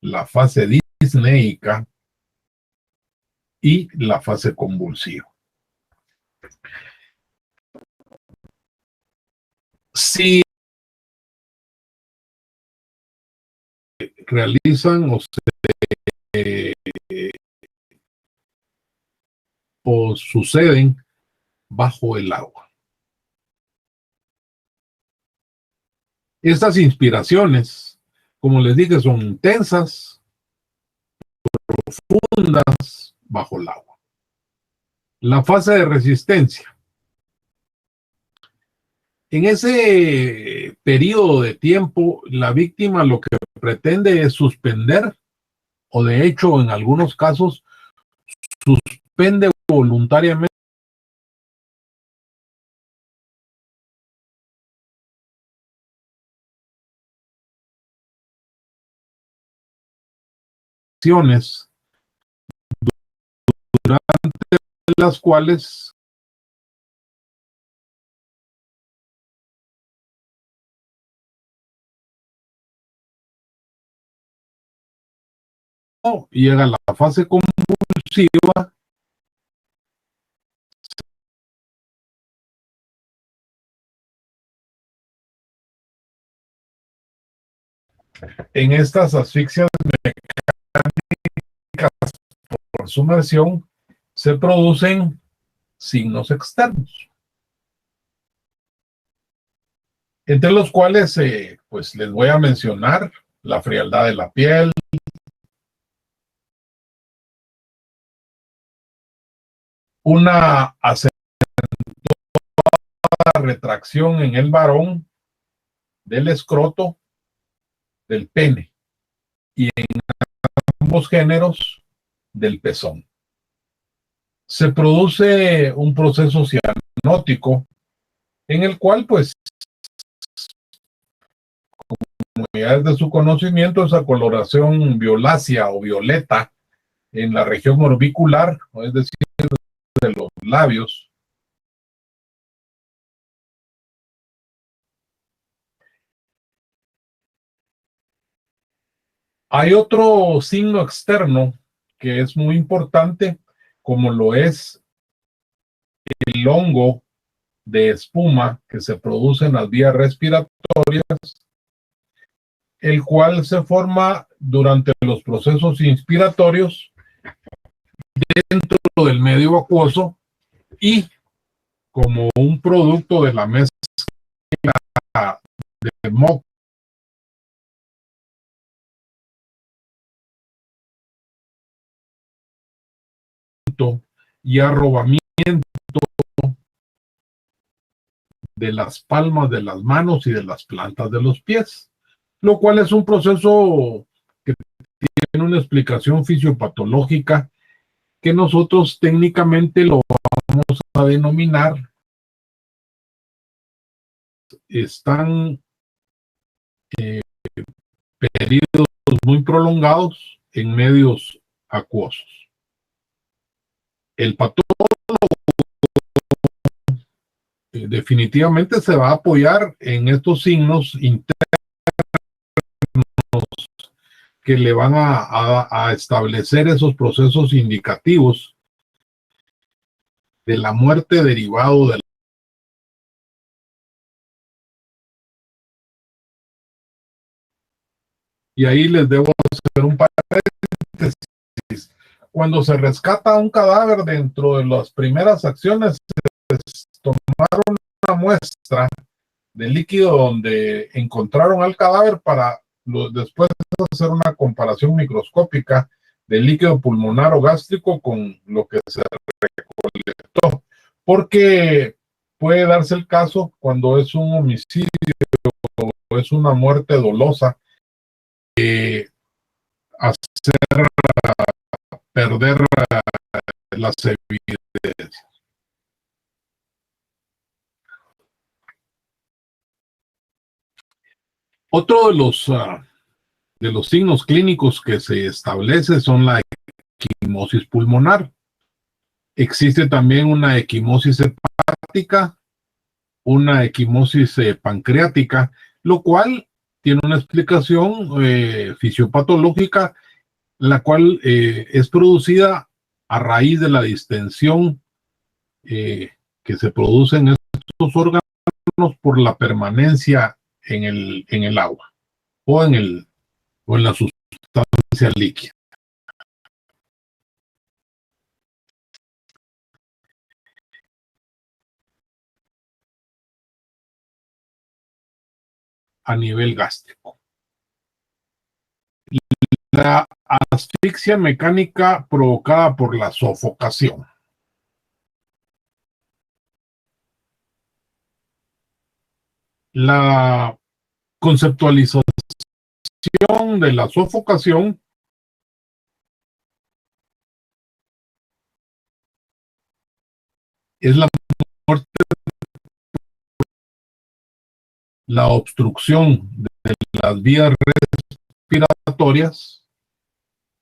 [SPEAKER 1] la fase disneica y la fase convulsiva. Si realizan o suceden bajo el agua. Estas inspiraciones, como les dije, son intensas, profundas, bajo el agua. La fase de resistencia. En ese periodo de tiempo, la víctima lo que pretende es suspender, o de hecho, en algunos casos, suspende voluntariamente acciones durante las cuales llega a la fase convulsiva. En estas asfixias mecánicas por sumersión se producen signos externos, entre los cuales pues les voy a mencionar la frialdad de la piel, una acentuada retracción en el varón del escroto, del pene, y en ambos géneros del pezón. Se produce un proceso cianótico en el cual, pues, como ya es de su conocimiento, esa coloración violácea o violeta en la región orbicular, es decir, de los labios. Hay otro signo externo que es muy importante, como lo es el hongo de espuma que se produce en las vías respiratorias, el cual se forma durante los procesos inspiratorios dentro del medio acuoso y como un producto de la mezcla de moco y arrobamiento de las palmas de las manos y de las plantas de los pies, lo cual es un proceso que tiene una explicación fisiopatológica que nosotros técnicamente lo vamos a denominar, están periodos muy prolongados en medios acuosos. El patógeno definitivamente se va a apoyar en estos signos internos que le van a establecer esos procesos indicativos de la muerte derivado de la... Y ahí les debo hacer un paréntesis. Cuando se rescata un cadáver, dentro de las primeras acciones es tomar una muestra de líquido donde encontraron al cadáver para después hacer una comparación microscópica del líquido pulmonar o gástrico con lo que se recolectó, porque puede darse el caso cuando es un homicidio o es una muerte dolosa, hacer perder las evidencias. Otro de los signos clínicos que se establece son la equimosis pulmonar. Existe también una equimosis hepática, una equimosis pancreática, lo cual tiene una explicación fisiopatológica, la cual es producida a raíz de la distensión que se produce en estos órganos por la permanencia en el agua o o en la sustancia líquida. A nivel gástrico. La asfixia mecánica provocada por la sofocación. La conceptualización de la sofocación es la muerte, la obstrucción de las vías respiratorias,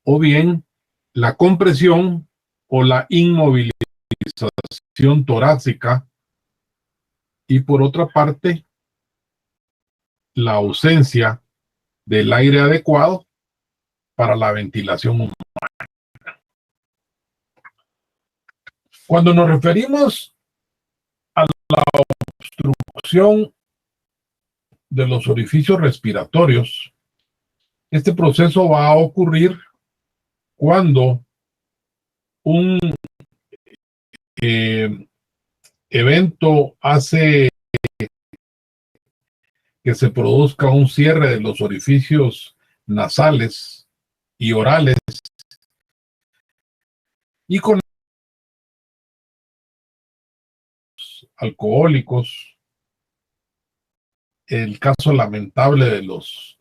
[SPEAKER 1] o bien la compresión o la inmovilización torácica, y por otra parte la ausencia del aire adecuado para la ventilación humana. Cuando nos referimos a la obstrucción de los orificios respiratorios, este proceso va a ocurrir cuando un evento hace que se produzca un cierre de los orificios nasales y orales, y con alcohólicos, el caso lamentable de los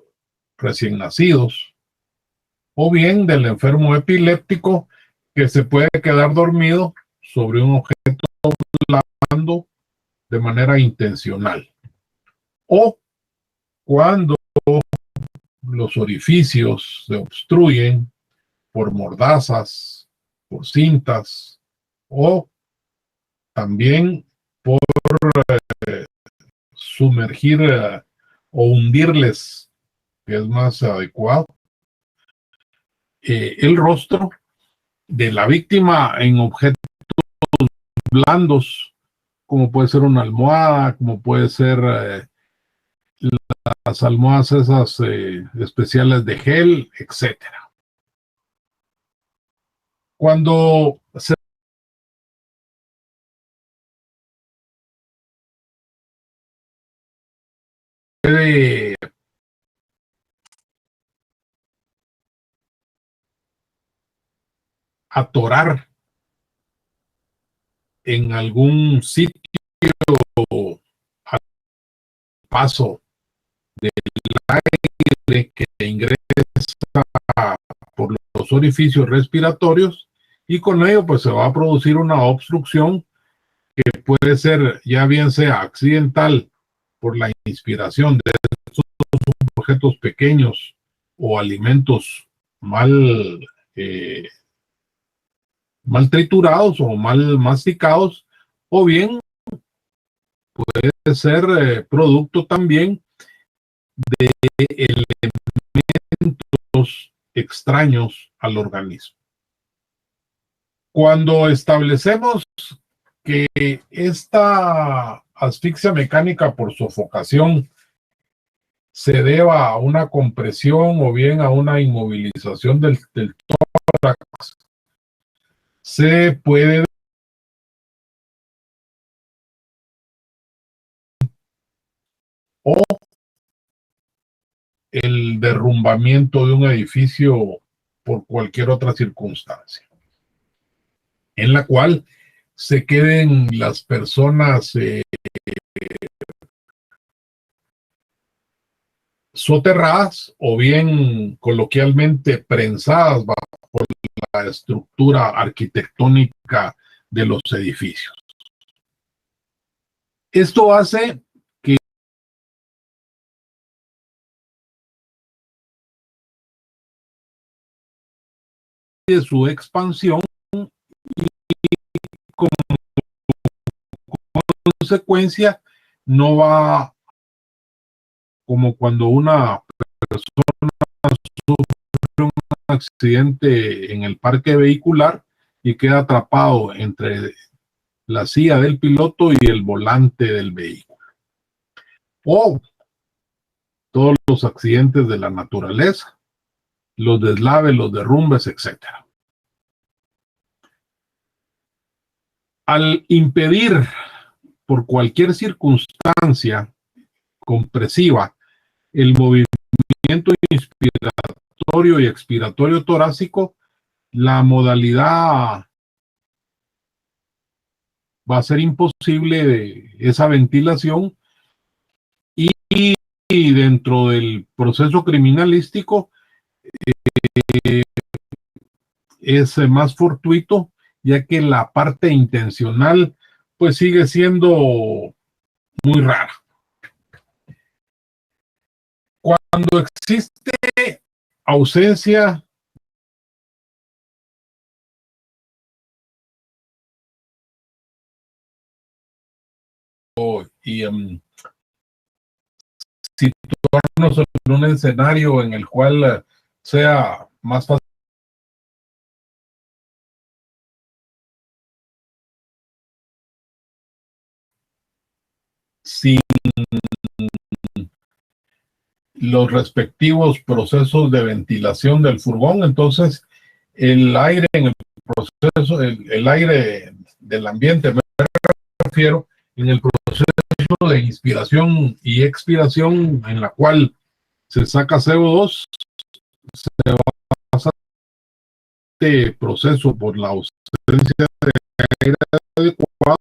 [SPEAKER 1] recién nacidos, o bien del enfermo epiléptico que se puede quedar dormido sobre un objeto blando de manera intencional, o cuando los orificios se obstruyen por mordazas, por cintas, o también por sumergir o hundirles, que es más adecuado, el rostro de la víctima en objetos blandos, como puede ser una almohada, como puede ser las almohadas esas especiales de gel, etcétera. Cuando se puede atorar en algún sitio al paso del aire que ingresa por los orificios respiratorios, y con ello pues se va a producir una obstrucción que puede ser ya bien sea accidental por la inspiración de estos objetos pequeños o alimentos mal, mal triturados o mal masticados, o bien puede ser producto también de elementos extraños al organismo. Cuando establecemos que esta asfixia mecánica por sofocación se deba a una compresión o bien a una inmovilización del tórax, se puede o el derrumbamiento de un edificio por cualquier otra circunstancia, en la cual se queden las personas soterradas o bien coloquialmente prensadas bajo la estructura arquitectónica de los edificios. Esto hace que su expansión y como consecuencia no va como cuando una persona sufre un accidente en el parque vehicular y queda atrapado entre la silla del piloto y el volante del vehículo, o todos los accidentes de la naturaleza, los deslaves, los derrumbes, etcétera. Al impedir por cualquier circunstancia compresiva el movimiento inspiratorio y expiratorio torácico, la modalidad va a ser imposible esa ventilación, y dentro del proceso criminalístico es más fortuito, ya que la parte intencional pues sigue siendo muy rara. Cuando existe ausencia y situarnos en un escenario en el cual sea más fácil sin los respectivos procesos de ventilación del furgón, entonces el aire en el proceso, el aire del ambiente, me refiero, en el proceso de inspiración y expiración, en la cual se saca CO2, se va a pasar este proceso por la ausencia de aire adecuado.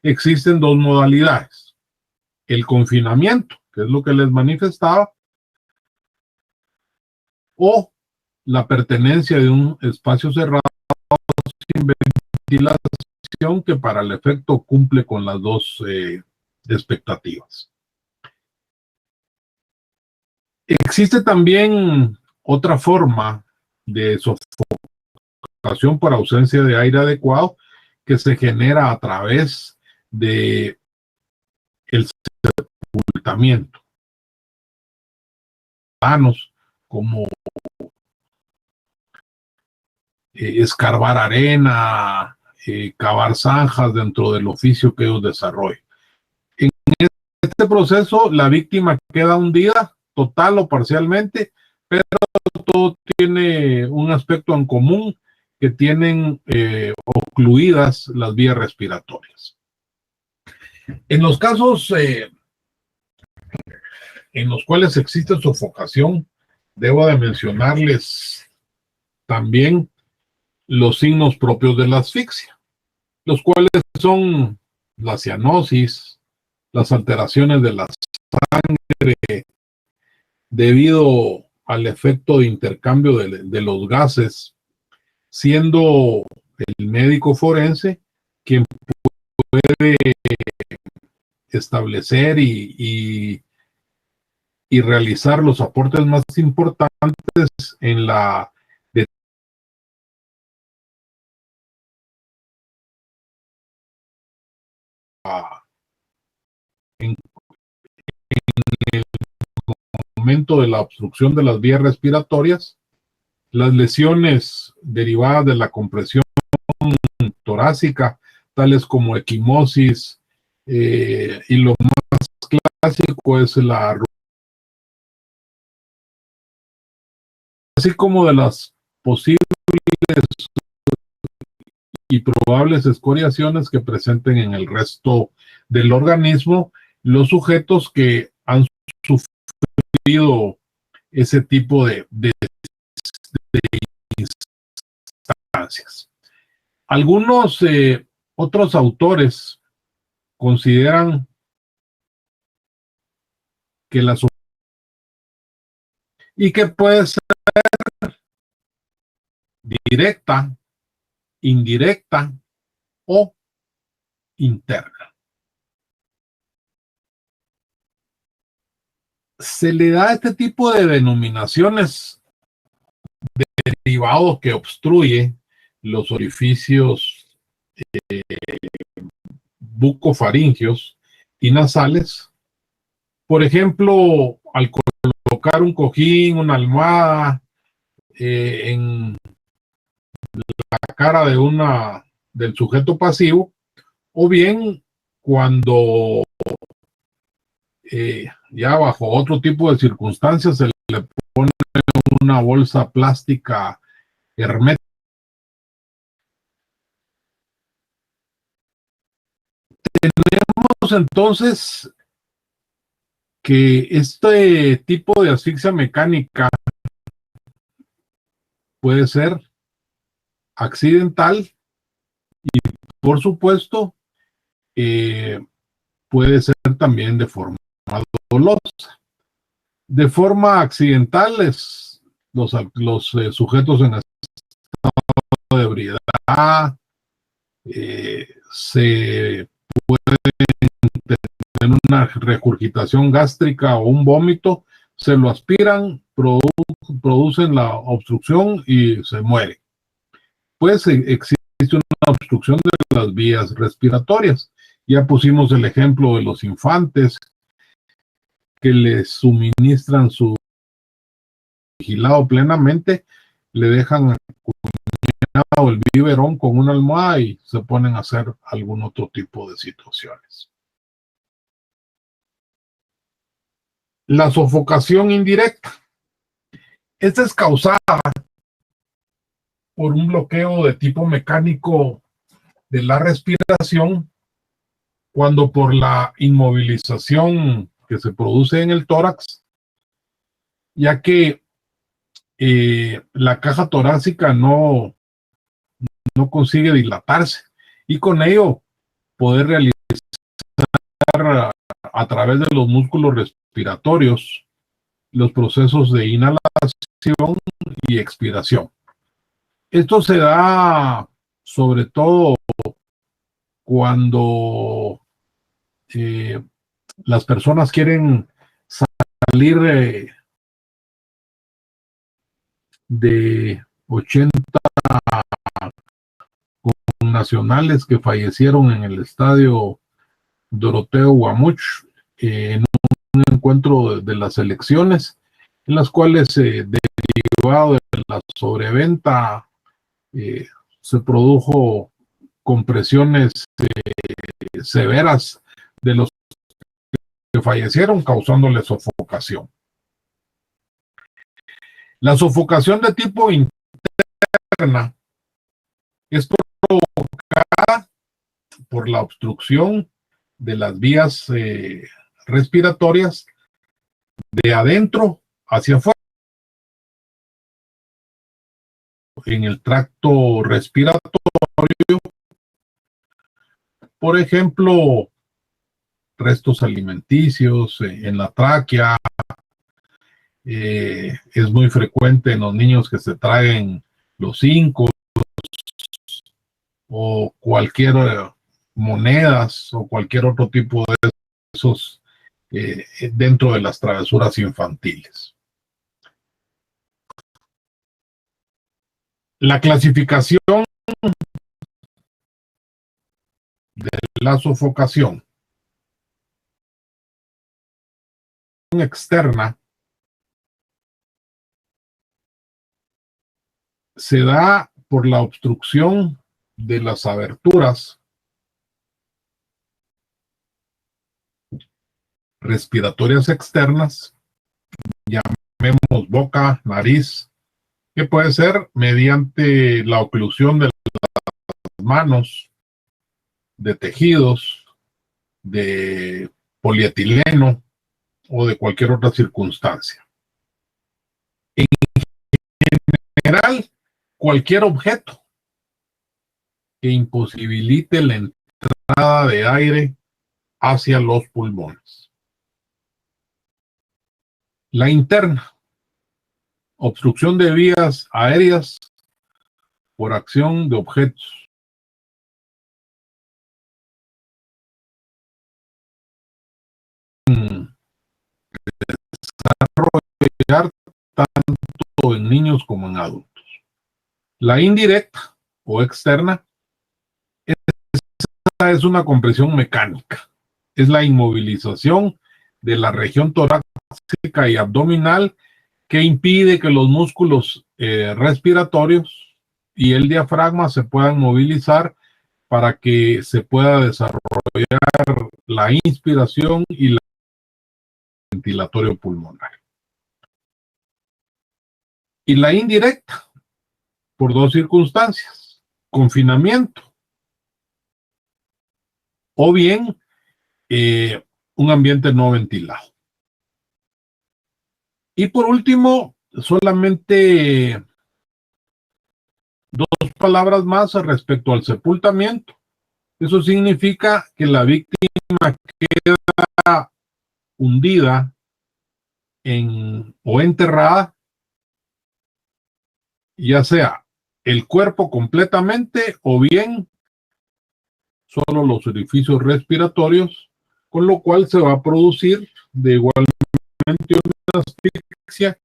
[SPEAKER 1] Existen dos modalidades: el confinamiento, que es lo que les manifestaba, o la pertenencia de un espacio cerrado sin ventilación, que para el efecto cumple con las dos expectativas. Existe también otra forma de sofocación por ausencia de aire adecuado, que se genera a través de el sepultamiento. Como escarbar arena, cavar zanjas dentro del oficio que ellos desarrollan. En este proceso, la víctima queda hundida total o parcialmente, pero todo tiene un aspecto en común, que tienen ocluidas las vías respiratorias. En los casos en los cuales existe sofocación, debo de mencionarles también los signos propios de la asfixia. los cuales son la cianosis, las alteraciones de la sangre debido al efecto de intercambio de los gases, siendo el médico forense quien puede establecer y realizar los aportes más importantes en la en el momento de la obstrucción de las vías respiratorias, las lesiones derivadas de la compresión torácica, tales como equimosis, y lo más clásico es la, así como de las posibles y probables escoriaciones que presenten en el resto del organismo los sujetos que han sufrido ese tipo de instancias. Algunos otros autores consideran que la y que puede ser directa, indirecta o interna. Se le da este tipo de denominaciones derivado que obstruye los orificios bucofaringios y nasales. Por ejemplo, al colocar un cojín, una almohada en la cara del sujeto pasivo, o bien cuando ya bajo otro tipo de circunstancias se le pone una bolsa plástica hermética. Tenemos entonces que este tipo de asfixia mecánica puede ser accidental y, por supuesto, puede ser también de forma dolosa. De forma accidental, los sujetos en estado de ebriedad se tener una regurgitación gástrica o un vómito, se lo aspiran, producen la obstrucción y se muere. Pues existe una obstrucción de las vías respiratorias. Ya pusimos el ejemplo de los infantes que les suministran su vigilado plenamente, le dejan el biberón con una almohada y se ponen a hacer algún otro tipo de situaciones. La sofocación indirecta. Esta es causada por un bloqueo de tipo mecánico de la respiración, cuando por la inmovilización que se produce en el tórax, ya que la caja torácica no consigue dilatarse y con ello poder realizar a través de los músculos respiratorios los procesos de inhalación y expiración. Esto se da sobre todo cuando las personas quieren salir de 80 nacionales que fallecieron en el estadio Doroteo Guamuch en un encuentro de las elecciones, en las cuales derivado de la sobreventa se produjo compresiones severas de los que fallecieron, causándole sofocación. La sofocación de tipo interna es provocada por la obstrucción de las vías respiratorias de adentro hacia afuera, en el tracto respiratorio, Por ejemplo, restos alimenticios en la tráquea. Es muy frecuente en los niños que se traen los incos o cualquier monedas o cualquier otro tipo de esos dentro de las travesuras infantiles. La clasificación de la sofocación externa se da por la obstrucción de las aberturas respiratorias externas, llamemos boca, nariz, que puede ser mediante la oclusión de las manos, de tejidos, de polietileno o de cualquier otra circunstancia. En general, cualquier objeto que imposibilite la entrada de aire hacia los pulmones. La interna, obstrucción de vías aéreas por acción de objetos. Desarrollar tanto en niños como en adultos. La indirecta o externa es una compresión mecánica. Es la inmovilización de la región torácica y abdominal que impide que los músculos respiratorios y el diafragma se puedan movilizar para que se pueda desarrollar la inspiración y el ventilatorio pulmonar. Y la indirecta, por dos circunstancias: confinamiento o bien un ambiente no ventilado. Y por último, solamente dos palabras más respecto al sepultamiento. Eso significa que la víctima queda hundida o enterrada, ya sea el cuerpo completamente o bien solo los orificios respiratorios, con lo cual se va a producir de igualmente una asfixia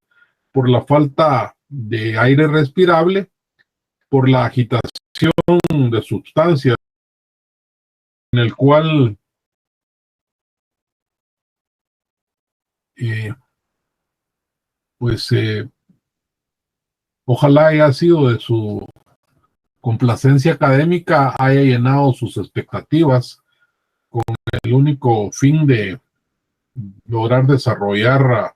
[SPEAKER 1] por la falta de aire respirable, por la agitación de sustancias en el cual pues ojalá haya sido de su complacencia académica, haya llenado sus expectativas con el único fin de lograr desarrollar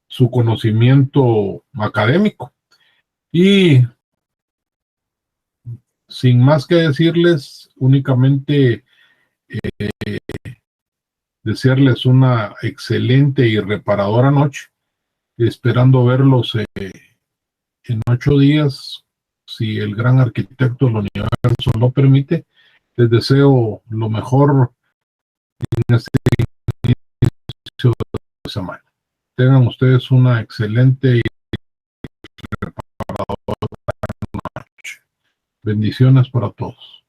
[SPEAKER 1] su conocimiento académico. Y sin más que decirles, únicamente desearles una excelente y reparadora noche, esperando verlos en 8 días, si el gran arquitecto del universo lo permite. Les deseo lo mejor en este inicio de semana. Tengan ustedes una excelente y reparadora noche. Bendiciones para todos.